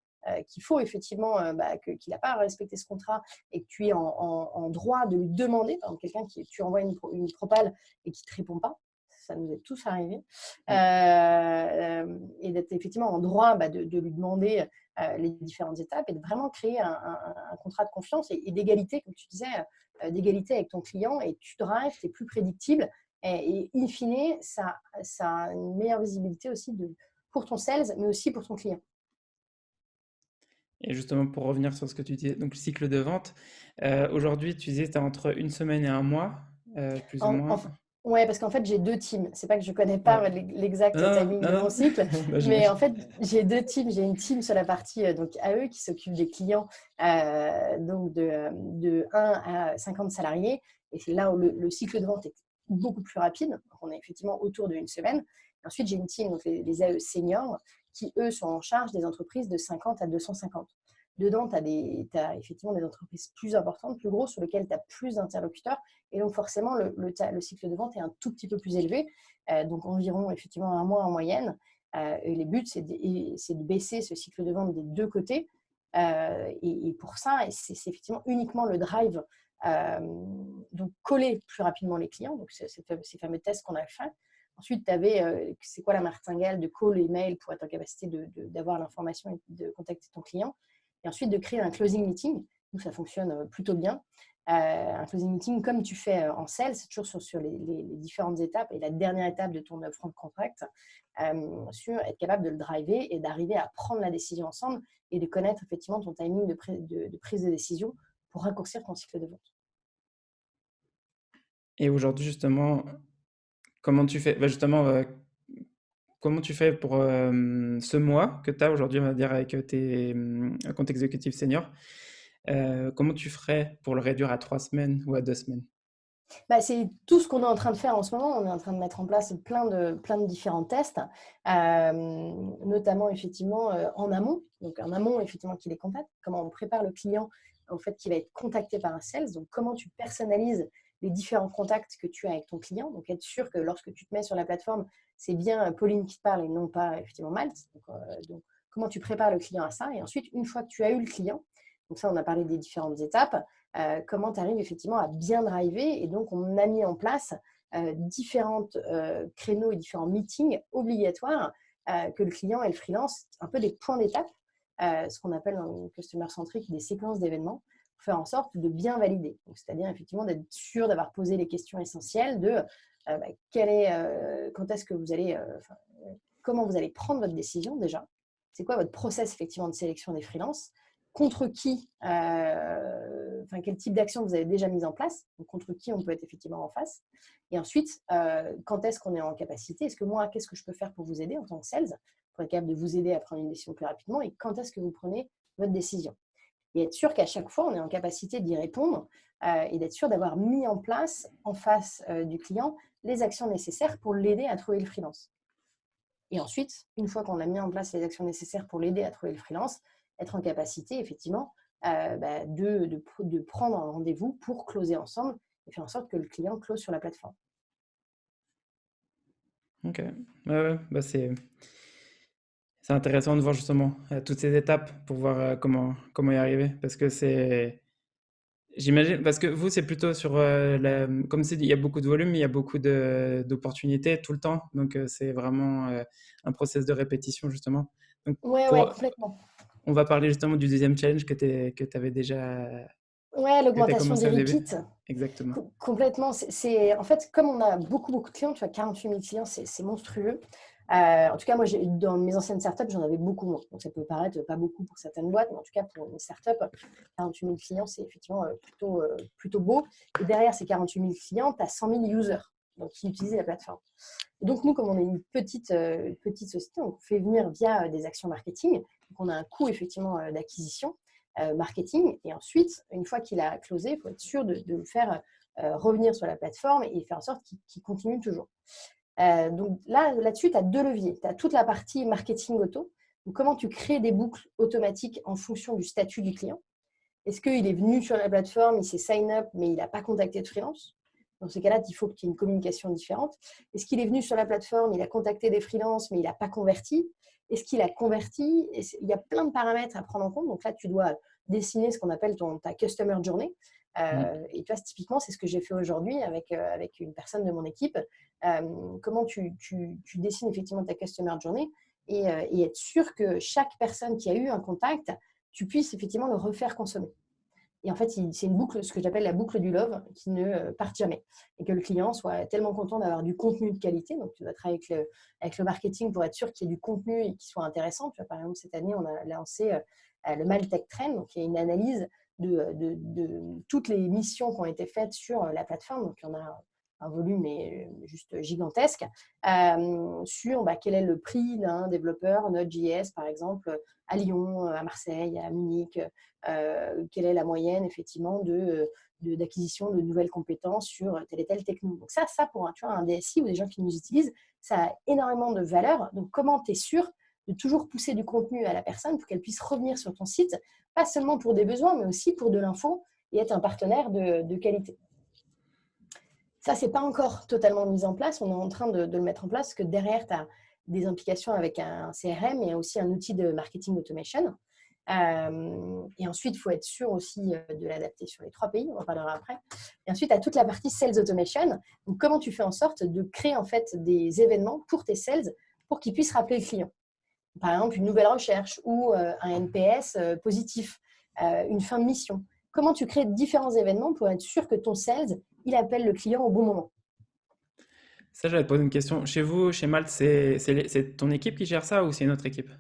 qu'il faut effectivement qu'il n'a pas respecté ce contrat et que tu es en droit de lui demander, par exemple, quelqu'un qui tu envoies une propale et qui ne te répond pas, ça nous est tous arrivé, et d'être effectivement en droit de lui demander les différentes étapes et de vraiment créer un contrat de confiance et d'égalité, comme tu disais, d'égalité avec ton client, et tu drives, tu es plus prédictible et in fine, ça a une meilleure visibilité aussi pour ton sales, mais aussi pour ton client. Et justement, pour revenir sur ce que tu disais, donc le cycle de vente, aujourd'hui, tu disais que tu as entre une semaine et un mois, plus ou En- moins. en- ouais, parce qu'en fait, j'ai deux teams. C'est pas que je connais Ouais. pas l'exact Non, timing non, de mon non, cycle, non. Bah, mais en j'imagine. fait, j'ai deux teams. J'ai une team sur la partie donc AE qui s'occupe des clients donc de 1 à 50 salariés. Et c'est là où le cycle de vente est beaucoup plus rapide. Donc, on est effectivement autour d'une semaine. Et ensuite, j'ai une team, donc les AE seniors, qui eux sont en charge des entreprises de 50 à 250. Dedans, tu as effectivement des entreprises plus importantes, plus grosses, sur lesquelles tu as plus d'interlocuteurs. Et donc, forcément, le cycle de vente est un tout petit peu plus élevé, donc environ effectivement un mois en moyenne. Et les buts, c'est de baisser ce cycle de vente des deux côtés. Et pour ça, c'est effectivement uniquement le drive, donc coller plus rapidement les clients. Donc, ces fameux tests qu'on a fait. Ensuite, tu avais c'est quoi la martingale de call et mail pour être en capacité d'avoir l'information et de contacter ton client. Et ensuite, de créer un closing meeting. Nous, ça fonctionne plutôt bien. Un closing meeting comme tu fais en sales, c'est toujours sur les différentes étapes et la dernière étape de ton front contract, sur être capable de le driver et d'arriver à prendre la décision ensemble et de connaître effectivement ton timing de prise de décision pour raccourcir ton cycle de vente. Et aujourd'hui, justement, comment tu fais? Bah, justement, comment tu fais pour ce mois que tu as aujourd'hui, on va dire, avec tes comptes exécutifs seniors? Comment tu ferais pour le réduire à 3 semaines ou à 2 semaines? Bah, c'est tout ce qu'on est en train de faire en ce moment. On est en train de mettre en place plein de différents tests, notamment effectivement en amont. Donc en amont, effectivement, qui les contacte. Comment on prépare le client au fait qu'il va être contacté par un sales. Donc comment tu personnalises les différents contacts que tu as avec ton client. Donc être sûr que lorsque tu te mets sur la plateforme, c'est bien Pauline qui te parle et non pas effectivement Malte. Donc comment tu prépares le client à ça. Et ensuite, une fois que tu as eu le client, donc ça, on a parlé des différentes étapes, comment tu arrives effectivement à bien driver. Et donc, on a mis en place différents créneaux et différents meetings obligatoires que le client et le freelance, un peu des points d'étape, ce qu'on appelle en customer centric des séquences d'événements, pour faire en sorte de bien valider. C'est-à-dire effectivement d'être sûr d'avoir posé les questions essentielles de quand est-ce que vous allez, comment vous allez prendre votre décision déjà. C'est quoi votre process effectivement de sélection des freelances, contre qui, quel type d'action vous avez déjà mis en place, donc contre qui on peut être effectivement en face. Et ensuite, quand est-ce qu'on est en capacité, est-ce que moi, qu'est-ce que je peux faire pour vous aider en tant que sales, pour être capable de vous aider à prendre une décision plus rapidement, et quand est-ce que vous prenez votre décision. Et être sûr qu'à chaque fois, on est en capacité d'y répondre et d'être sûr d'avoir mis en place en face du client les actions nécessaires pour l'aider à trouver le freelance. Et ensuite, une fois qu'on a mis en place les actions nécessaires pour l'aider à trouver le freelance, être en capacité, effectivement, de prendre un rendez-vous pour closer ensemble et faire en sorte que le client close sur la plateforme. OK. Ouais, ouais, bah, c'est intéressant de voir justement toutes ces étapes pour voir comment y arriver. Parce que j'imagine, parce que vous, c'est plutôt sur comme c'est dit, il y a beaucoup de volume, il y a beaucoup d'opportunités tout le temps. Donc, c'est vraiment un process de répétition, justement. Donc, Ouais, ouais, complètement. on va parler justement du deuxième challenge que tu avais déjà, Ouais, que tu as l'augmentation commencé des au début. repeats. Exactement. Complètement. En fait, comme on a beaucoup de clients, tu vois, 48 000 clients, c'est monstrueux. En tout cas, moi, dans mes anciennes startups, j'en avais beaucoup moins. Donc, ça peut paraître pas beaucoup pour certaines boîtes, mais en tout cas, pour une startup, 48 000 clients, c'est effectivement plutôt beau. Et derrière ces 48 000 clients, tu as 100 000 users donc, qui utilisent la plateforme. Et donc, nous, comme on est une petite société, on fait venir via des actions marketing. Donc, on a un coût, effectivement, d'acquisition marketing. Et ensuite, une fois qu'il a closé, il faut être sûr de le faire revenir sur la plateforme et faire en sorte qu'il continue toujours. Donc là-dessus, tu as 2 leviers. Tu as toute la partie marketing auto. Donc, comment tu crées des boucles automatiques en fonction du statut du client. Est-ce qu'il est venu sur la plateforme, il s'est sign up, mais il n'a pas contacté de freelance? Dans ces cas-là, il faut qu'il y ait une communication différente. Est-ce qu'il est venu sur la plateforme, il a contacté des freelances, mais il n'a pas converti? Est-ce qu'il a converti? Il y a plein de paramètres à prendre en compte. Donc là, tu dois dessiner ce qu'on appelle ta customer journey. Et tu vois, typiquement, c'est ce que j'ai fait aujourd'hui avec une personne de mon équipe. Comment tu dessines effectivement ta customer journey et être sûr que chaque personne qui a eu un contact, tu puisses effectivement le refaire consommer. Et en fait, c'est une boucle, ce que j'appelle la boucle du love, qui ne parte jamais. Et que le client soit tellement content d'avoir du contenu de qualité. Donc, tu dois travailler avec le marketing pour être sûr qu'il y ait du contenu et qu'il soit intéressant. Tu vois, par exemple, cette année, on a lancé le Maltech Trend. Donc, il y a une analyse de toutes les missions qui ont été faites sur la plateforme. Donc, il y en a un volume juste gigantesque, sur quel est le prix d'un développeur Node.js, par exemple, à Lyon, à Marseille, à Munich, quelle est la moyenne, effectivement, d'acquisition de nouvelles compétences sur telle et telle techno. Donc ça pour un DSI ou des gens qui nous utilisent, ça a énormément de valeur. Donc, comment tu es sûr de toujours pousser du contenu à la personne pour qu'elle puisse revenir sur ton site, pas seulement pour des besoins, mais aussi pour de l'info et être un partenaire de qualité. Ça, ce n'est pas encore totalement mis en place. On est en train de le mettre en place parce que derrière, tu as des implications avec un CRM et aussi un outil de marketing automation. Et ensuite, il faut être sûr aussi de l'adapter sur les 3 pays. On en parlera après. Et ensuite, tu as toute la partie sales automation. Donc, comment tu fais en sorte de créer en fait des événements pour tes sales pour qu'ils puissent rappeler le client. Par exemple, une nouvelle recherche ou un NPS positif, une fin de mission. Comment tu crées différents événements pour être sûr que ton sales, il appelle le client au bon moment. Ça, j'allais te poser une question. Chez vous, chez Malte, c'est ton équipe qui gère ça ou c'est une autre équipe?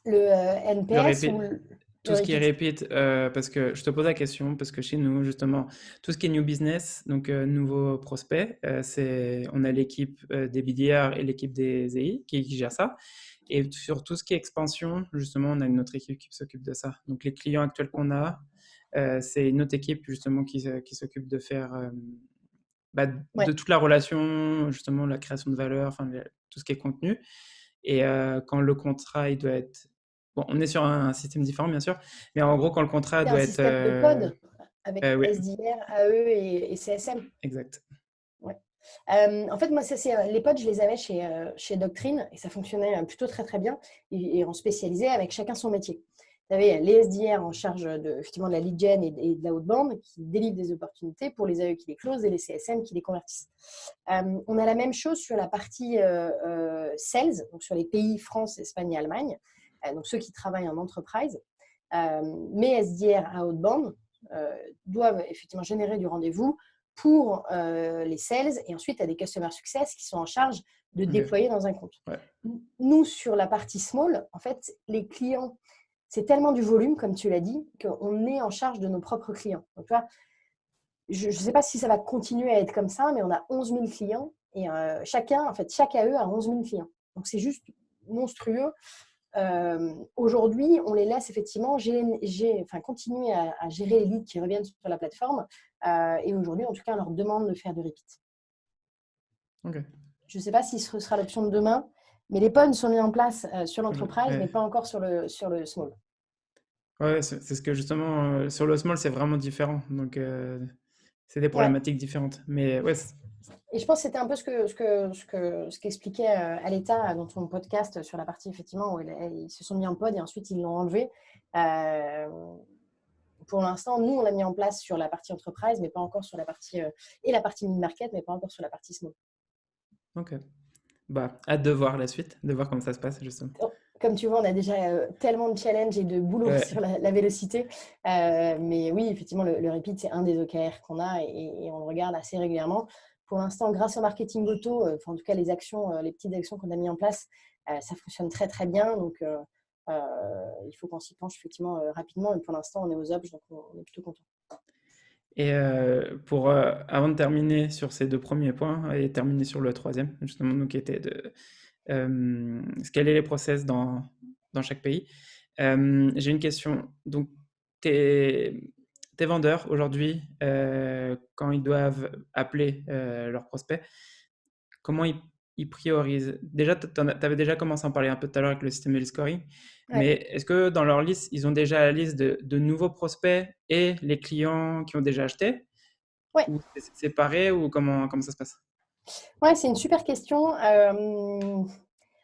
Le Le NPS ou repeat, le tout ce qui est repeat? repeat, parce que je te pose la question, parce que chez nous, justement, tout ce qui est new business, donc nouveaux prospects, on a l'équipe des BDR et l'équipe des EI qui gère ça. Et sur tout ce qui est expansion, justement, on a une autre équipe qui s'occupe de ça. Donc les clients actuels qu'on a, c'est une autre équipe justement qui s'occupe de faire de Ouais. toute la relation, justement, la création de valeur, enfin tout ce qui est contenu. Et quand le contrat, il doit être... Bon, on est sur un système différent, bien sûr, mais en gros, quand le contrat C'est un doit être... système de pod avec oui, SDR, AE et CSM. exact. Ouais. En fait, moi, les pods, je les avais chez Doctrine et ça fonctionnait plutôt très, très bien. Et on spécialisait avec chacun son métier. Tu avais les SDR en charge effectivement, de la lead gen et de la outbound qui délivrent des opportunités pour les AE qui les closent et les CSM qui les convertissent. On a la même chose sur la partie sales, donc sur les pays France, Espagne et Allemagne, donc ceux qui travaillent en entreprise. Mes SDR à outbound doivent effectivement générer du rendez-vous pour les sales et ensuite tu as des customer success qui sont en charge de déployer dans un compte. Ouais. Nous, sur la partie small, en fait, les clients, c'est tellement du volume, comme tu l'as dit, qu'on est en charge de nos propres clients. Donc, tu vois, je ne sais pas si ça va continuer à être comme ça, mais on a 11 000 clients et chaque AE a 11 000 clients. Donc, c'est juste monstrueux. Aujourd'hui, on les laisse effectivement continuer à gérer les leads qui reviennent sur la plateforme. Et aujourd'hui, en tout cas, on leur demande de faire du repeat. Okay. Je ne sais pas si ce sera l'option de demain, mais les pods sont mis en place sur l'entreprise, Ouais. mais pas encore sur le small. Ouais, c'est ce que justement, sur le small, c'est vraiment différent. Donc, c'est des Ouais. problématiques différentes. Mais ouais, Et je pense que c'était un peu ce qu'expliquait Aleta dans ton podcast sur la partie, effectivement, où ils se sont mis en pod et ensuite ils l'ont enlevé. Pour l'instant, nous, on l'a mis en place sur la partie entreprise, mais pas encore sur la partie et la partie mid-market, mais pas encore sur la partie small. ok. Bah, hâte de voir la suite, de voir comment ça se passe, justement. Comme tu vois, on a déjà tellement de challenges et de boulot Ouais. sur la vélocité. Mais oui, effectivement, le repeat, c'est un des OKR qu'on a et on le regarde assez régulièrement pour l'instant, grâce au marketing auto, en tout cas les actions, les petites actions qu'on a mis en place, ça fonctionne très très bien. Donc, il faut qu'on s'y penche effectivement rapidement. Et pour l'instant, on est aux objes, donc on est plutôt content. Et avant de terminer sur ces deux premiers points et terminer sur le troisième, justement, donc, qui était de scaler les process dans chaque pays, j'ai une question. Donc, tes vendeurs aujourd'hui, quand ils doivent appeler leurs prospects, comment ils priorisent? Déjà, tu avais déjà commencé à en parler un peu tout à l'heure avec le système de scoring, Ouais. mais est-ce que dans leur liste, ils ont déjà la liste de nouveaux prospects et les clients qui ont déjà acheté? Ouais. Ou c'est séparé ou comment ça se passe? Ouais, c'est une super question.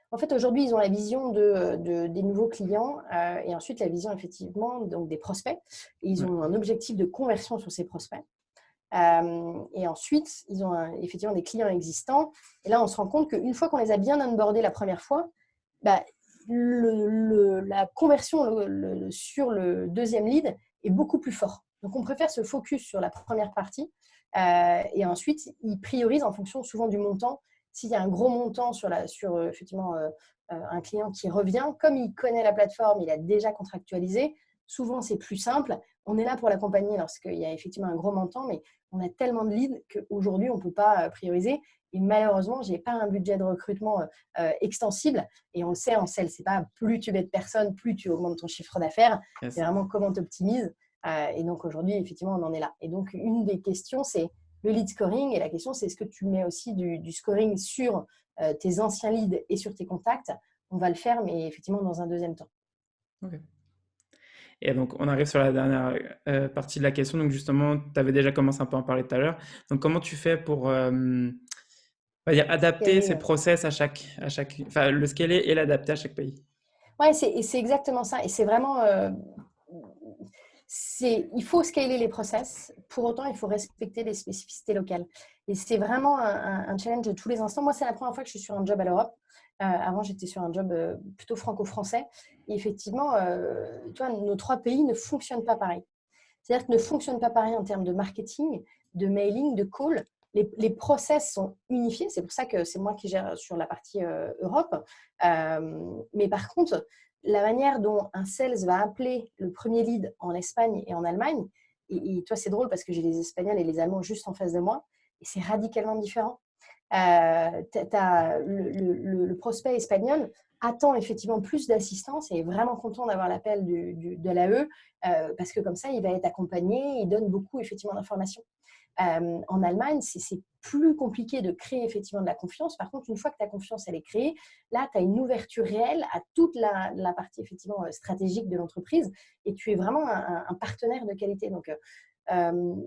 En fait, aujourd'hui, ils ont la vision des nouveaux clients et ensuite la vision effectivement donc, des prospects. Et ils Ouais. ont un objectif de conversion sur ces prospects. Et ensuite, ils ont effectivement des clients existants. Et là, on se rend compte qu'une fois qu'on les a bien onboardés la première fois, bah, la conversion sur le deuxième lead est beaucoup plus fort. Donc, on préfère se focus sur la première partie et ensuite, ils priorisent en fonction souvent du montant. S'il y a un gros montant sur effectivement un client qui revient, comme il connaît la plateforme, il a déjà contractualisé, souvent c'est plus simple. On est là pour l'accompagner lorsqu'il y a effectivement un gros montant, mais on a tellement de leads qu'aujourd'hui, on ne peut pas prioriser. Et malheureusement, je n'ai pas un budget de recrutement extensible. Et on le sait en sales, ce n'est pas plus tu mets de personnes, plus tu augmentes ton chiffre d'affaires. C'est Yes. vraiment comment tu optimises. Et donc aujourd'hui, effectivement, on en est là. Et donc, une des questions, c'est le lead scoring. Et la question, c'est est-ce que tu mets aussi du scoring sur tes anciens leads et sur tes contacts? On va le faire, mais effectivement, dans un deuxième temps. Ok. Et donc, on arrive sur la dernière partie de la question. Donc, justement, tu avais déjà commencé un peu à en parler tout à l'heure. Donc, comment tu fais pour on va dire, adapter ces process enfin, le scaler et l'adapter à chaque pays? Ouais, c'est exactement ça. Et c'est vraiment. Il faut scaler les process. Pour autant, il faut respecter les spécificités locales. Et c'est vraiment un challenge de tous les instants. Moi, c'est la première fois que je suis sur un job à l'Europe. Avant, j'étais sur un job plutôt franco-français. Et effectivement, tu vois, nos trois pays ne fonctionnent pas pareil. C'est-à-dire que ne fonctionnent pas pareil en termes de marketing, de mailing, de call. Les process sont unifiés. C'est pour ça que c'est moi qui gère sur la partie Europe. Mais par contre, la manière dont un sales va appeler le premier lead en Espagne et en Allemagne, et toi, c'est drôle parce que j'ai les Espagnols et les Allemands juste en face de moi, et c'est radicalement différent. Le prospect espagnol attend effectivement plus d'assistance et est vraiment content d'avoir l'appel de l'AE parce que comme ça, il va être accompagné, il donne beaucoup effectivement d'informations. En Allemagne, c'est plus compliqué de créer effectivement de la confiance. Par contre, une fois que ta confiance elle est créée, là, tu as une ouverture réelle à toute la partie effectivement stratégique de l'entreprise et tu es vraiment un partenaire de qualité. Donc,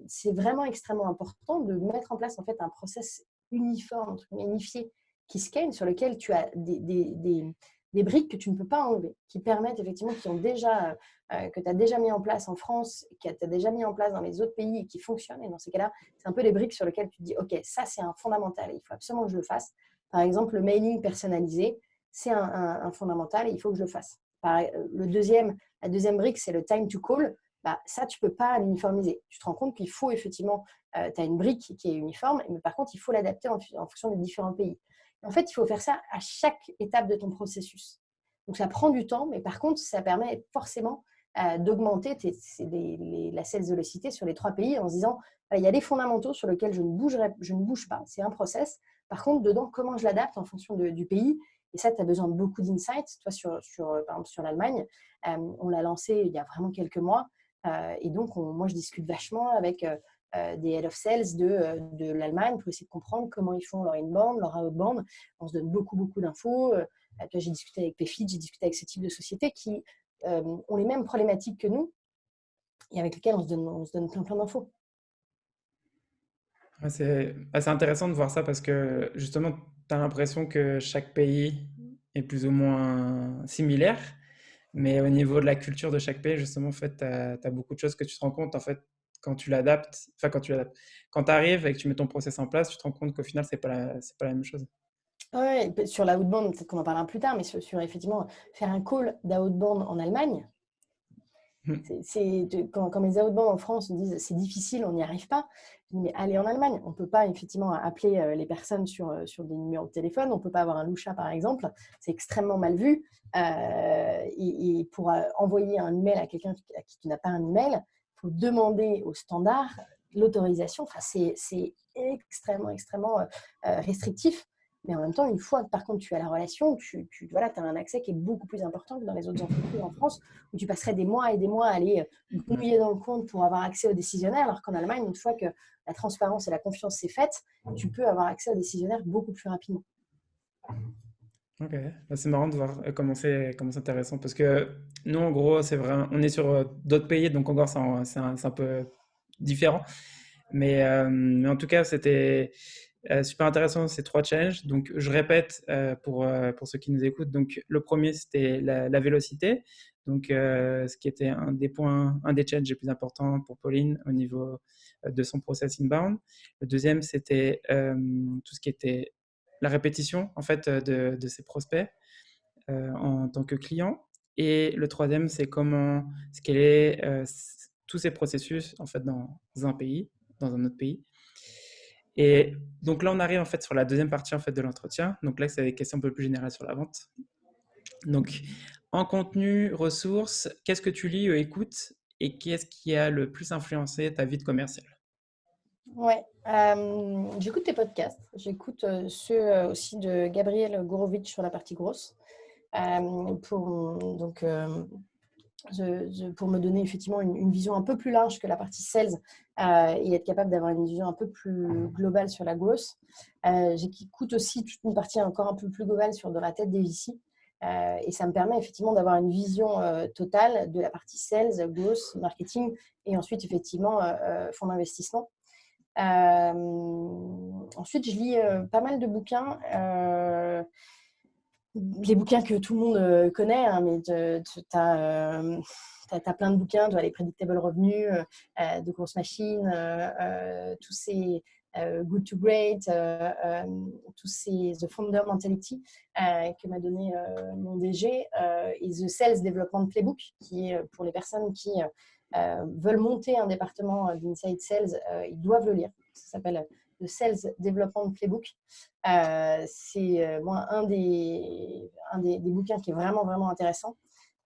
c'est vraiment extrêmement important de mettre en place en fait un process uniforme, unifié, qui scale, sur lequel tu as des briques que tu ne peux pas enlever, qui permettent effectivement, que tu as déjà mis en place en France, que tu as déjà mis en place dans les autres pays et qui fonctionnent. Et dans ces cas-là, c'est un peu les briques sur lesquelles tu te dis, OK, ça c'est un fondamental et il faut absolument que je le fasse. Par exemple, le mailing personnalisé, c'est un fondamental et il faut que je le fasse. La deuxième brique, c'est le time to call. Bah, ça, tu ne peux pas l'uniformiser. Tu te rends compte qu'il faut effectivement, tu as une brique qui est uniforme, mais par contre, il faut l'adapter en fonction des différents pays. Et en fait, il faut faire ça à chaque étape de ton processus. Donc, ça prend du temps, mais par contre, ça permet forcément d'augmenter la sales velocity sur les trois pays en se disant, il y a des fondamentaux sur lesquels je ne bouge pas, c'est un process. Par contre, dedans, comment je l'adapte en fonction du pays. Et ça, tu as besoin de beaucoup d'insights. Toi, par exemple, sur l'Allemagne, on l'a lancé il y a vraiment quelques mois. Et donc, moi, je discute vachement avec des head of sales de l'Allemagne pour essayer de comprendre comment ils font leur inbound, leur outbound. On se donne beaucoup, beaucoup d'infos. J'ai discuté avec Payfit, j'ai discuté avec ce type de sociétés qui ont les mêmes problématiques que nous et avec lesquelles on se donne plein, plein d'infos. Ouais, c'est assez intéressant de voir ça parce que justement, tu as l'impression que chaque pays est plus ou moins similaire, mais au niveau de la culture de chaque pays, justement, en fait, tu as beaucoup de choses que tu te rends compte, en fait, quand tu l'adaptes, enfin, quand tu arrives et que tu mets ton process en place, tu te rends compte qu'au final, c'est pas la même chose. Ouais, sur la outbound, peut-être qu'on en parlera plus tard, mais sur effectivement faire un call d'outbound en Allemagne, Mhm. Quand mes outbound en France me disent c'est difficile, on n'y arrive pas, je dis mais allez en Allemagne. On ne peut pas effectivement appeler les personnes sur des numéros de téléphone, on ne peut pas avoir un loucha par exemple, c'est extrêmement mal vu. Et pour envoyer un email à quelqu'un à qui tu n'as pas un email, il faut demander au standard l'autorisation. Enfin, c'est extrêmement, extrêmement restrictif. Mais en même temps, une fois que par contre tu as la relation, voilà, tu as un accès qui est beaucoup plus important que dans les autres entreprises en France où tu passerais des mois et des mois à aller grouiller dans le compte pour avoir accès aux décisionnaires, alors qu'en Allemagne, une fois que la transparence et la confiance s'est faite, tu peux avoir accès aux décisionnaires beaucoup plus rapidement. Ok, bah, c'est marrant de voir comment c'est intéressant parce que nous, en gros, c'est vraiment, on est sur d'autres pays, donc encore, c'est un peu différent. Mais en tout cas, c'était super intéressant ces trois challenges. Donc, je répète pour ceux qui nous écoutent. Donc, le premier, c'était la vélocité. Donc, ce qui était un des challenges les plus importants pour Pauline au niveau de son process inbound. Le deuxième, c'était tout ce qui était la répétition en fait de ses prospects en tant que client. Et le troisième, c'est comment scaler tous ces processus en fait dans un pays, dans un autre pays. Et donc là, on arrive en fait sur la deuxième partie en fait de l'entretien. Donc là, c'est des questions un peu plus générales sur la vente. Donc, en contenu, ressources, qu'est-ce que tu lis ou écoutes et qu'est-ce qui a le plus influencé ta vie de commercial? Ouais, j'écoute tes podcasts. J'écoute ceux aussi de Gabriel Gorovic sur la partie grosse. Donc, pour me donner effectivement une vision un peu plus large que la partie sales et être capable d'avoir une vision un peu plus globale sur la growth. J'écoute aussi toute une partie encore un peu plus globale sur de la tête des VC. Et ça me permet effectivement d'avoir une vision totale de la partie sales, growth, marketing et ensuite effectivement fonds d'investissement. Ensuite, je lis pas mal de bouquins. Les bouquins que tout le monde connaît, hein, mais tu as plein de bouquins, les Predictable Revenus, de Grosse Machine, tous ces Good to Great, tous ces The Founder Mentality que m'a donné mon DG et The Sales Development Playbook, qui est pour les personnes qui veulent monter un département d'Inside Sales, ils doivent le lire. Ça s'appelle The Sales Development Playbook. C'est moi un des bouquins qui est vraiment, vraiment intéressant.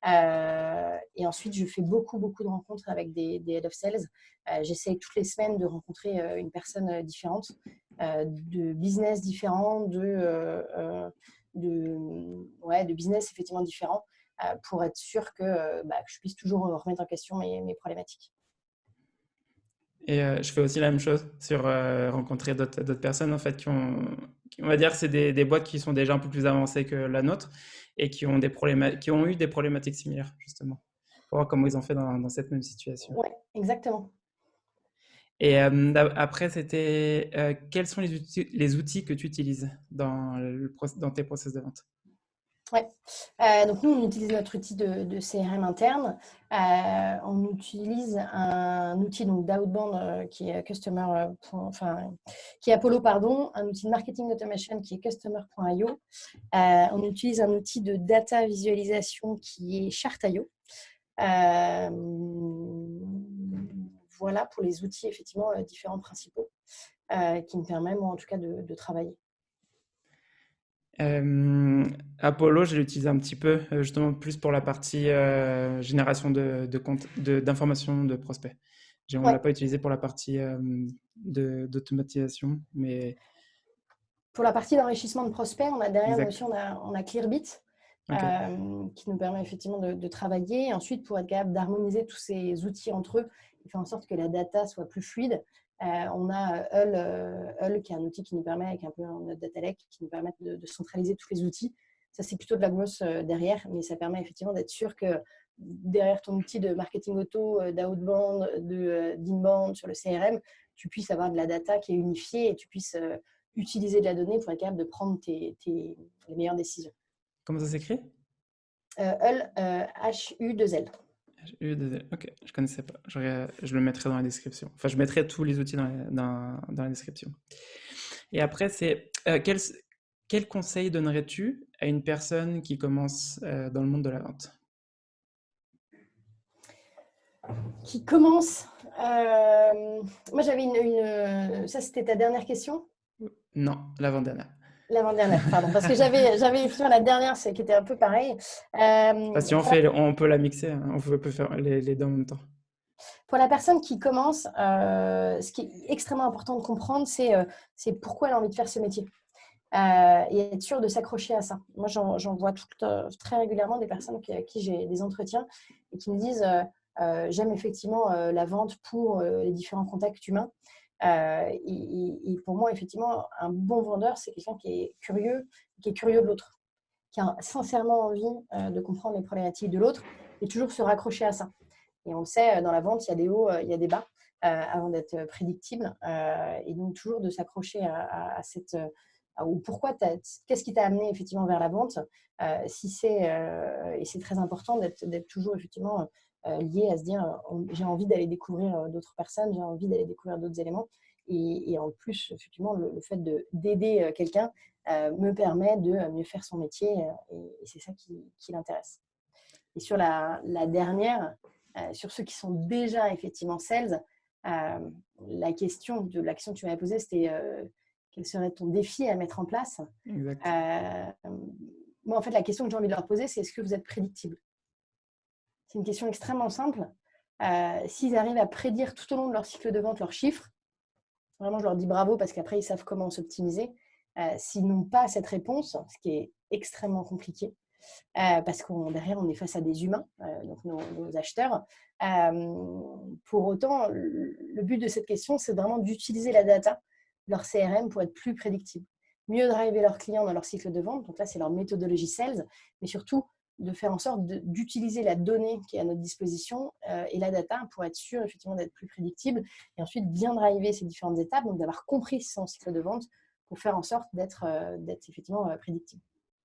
Et ensuite, je fais beaucoup, beaucoup de rencontres avec des head of sales. J'essaie toutes les semaines de rencontrer une personne différente, de business différents, de business effectivement différents, pour être sûr que je puisse toujours remettre en question mes problématiques. Et je fais aussi la même chose sur rencontrer d'autres personnes en fait on va dire, c'est des boîtes qui sont déjà un peu plus avancées que la nôtre et qui ont qui ont eu des problématiques similaires justement pour voir comment ils ont fait dans cette même situation. Ouais, exactement. Et après, c'était quels sont les outils que tu utilises dans tes process de vente? Ouais. Donc nous, on utilise notre outil de CRM interne. On utilise un outil donc d'outbound qui est qui est Apollo, pardon, un outil de marketing automation qui est customer.io. On utilise un outil de data visualisation qui est Chart.io. Voilà pour les outils effectivement différents principaux qui me permettent moi en tout cas de travailler. Apollo, je l'utilise un petit peu, justement plus pour la partie génération d'informations de prospects. On ne Ouais. l'a pas utilisé pour la partie d'automatisation, mais Pour la partie d'enrichissement de prospects, derrière nous exact. aussi, on a Clearbit Ok. qui nous permet effectivement de travailler. Et ensuite, pour être capable d'harmoniser tous ces outils entre eux et faire en sorte que la data soit plus fluide, on a Hull, qui est un outil qui nous permet, avec un peu notre data lake, qui nous permet de centraliser tous les outils. Ça, c'est plutôt de la grosse derrière, mais ça permet effectivement d'être sûr que derrière ton outil de marketing auto, d'outbound, d'inbound sur le CRM, tu puisses avoir de la data qui est unifiée et tu puisses utiliser de la donnée pour être capable de prendre les meilleures décisions. Comment ça s'écrit? Hull, H-U-2-L. Ok, je connaissais pas. Je le mettrai dans la description. Enfin, je mettrai tous les outils dans la description. Et après, c'est quel conseil donnerais-tu à une personne qui commence dans le monde de la vente? Qui commence. Moi, j'avais ça, c'était ta dernière question? Non, l'avant-dernière. L'avant-dernière, pardon. Parce que j'avais effectivement la dernière, qui était un peu pareille. Si on peut la mixer, hein. On peut faire les deux en même temps. Pour la personne qui commence, ce qui est extrêmement important de comprendre, c'est pourquoi elle a envie de faire ce métier. Et être sûr de s'accrocher à ça. Moi, j'en vois très régulièrement des personnes à qui j'ai des entretiens et qui me disent j'aime effectivement la vente pour les différents contacts humains. Et pour moi, effectivement, un bon vendeur, c'est quelqu'un qui est curieux de l'autre, qui a sincèrement envie de comprendre les problématiques de l'autre et toujours se raccrocher à ça. Et on le sait, dans la vente, il y a des hauts, il y a des bas avant d'être prédictible. Et donc, toujours de s'accrocher à cette... ou pourquoi qu'est-ce qui t'a amené effectivement vers la vente et c'est très important d'être toujours effectivement lié à se dire j'ai envie d'aller découvrir d'autres personnes, j'ai envie d'aller découvrir d'autres éléments et en plus effectivement le fait d'aider quelqu'un me permet de mieux faire son métier et c'est ça qui l'intéresse. Et sur la dernière, sur ceux qui sont déjà effectivement sales, la question que tu m'avais posée, c'était quel serait ton défi à mettre en place? Moi, en fait, la question que j'ai envie de leur poser, c'est est-ce que vous êtes prédictible? C'est une question extrêmement simple. S'ils arrivent à prédire tout au long de leur cycle de vente leurs chiffres, vraiment, je leur dis bravo parce qu'après, ils savent comment s'optimiser. S'ils n'ont pas cette réponse, ce qui est extrêmement compliqué, parce que derrière, on est face à des humains, donc nos acheteurs. Pour autant, le but de cette question, c'est vraiment d'utiliser la data, leur CRM, pour être plus prédictible. Mieux driver leurs clients dans leur cycle de vente. Donc là, c'est leur méthodologie sales, mais surtout de faire en sorte d'utiliser la donnée qui est à notre disposition et la data pour être sûr effectivement d'être plus prédictible et ensuite bien driver ces différentes étapes, donc d'avoir compris son cycle de vente pour faire en sorte d'être effectivement prédictible,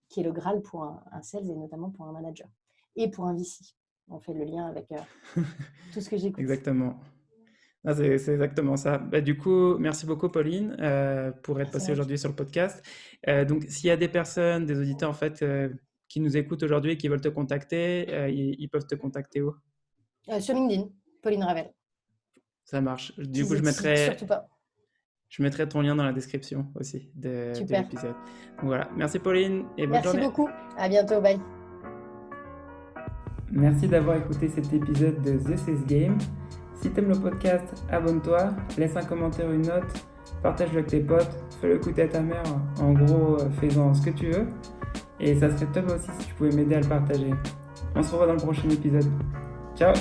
qui est le Graal pour un sales et notamment pour un manager et pour un VC. On fait le lien avec tout ce que j'écoute. Exactement. Ah, c'est exactement ça. Du coup, merci beaucoup Pauline pour être passée aujourd'hui sur le podcast. Donc, s'il y a des personnes, des auditeurs en fait qui nous écoutent aujourd'hui et qui veulent te contacter, ils peuvent te contacter où? Sur LinkedIn, Pauline Ravel. Ça marche. Du coup, je mettrai ton lien dans la description aussi de l'épisode. Voilà. Merci Pauline et bonne journée. Merci beaucoup. À bientôt. Bye. Merci d'avoir écouté cet épisode de The Sales Game. Si t'aimes le podcast, abonne-toi, laisse un commentaire, une note, partage-le avec tes potes, fais-le écouter à ta mère, en gros, fais-en ce que tu veux. Et ça serait top aussi si tu pouvais m'aider à le partager. On se revoit dans le prochain épisode. Ciao!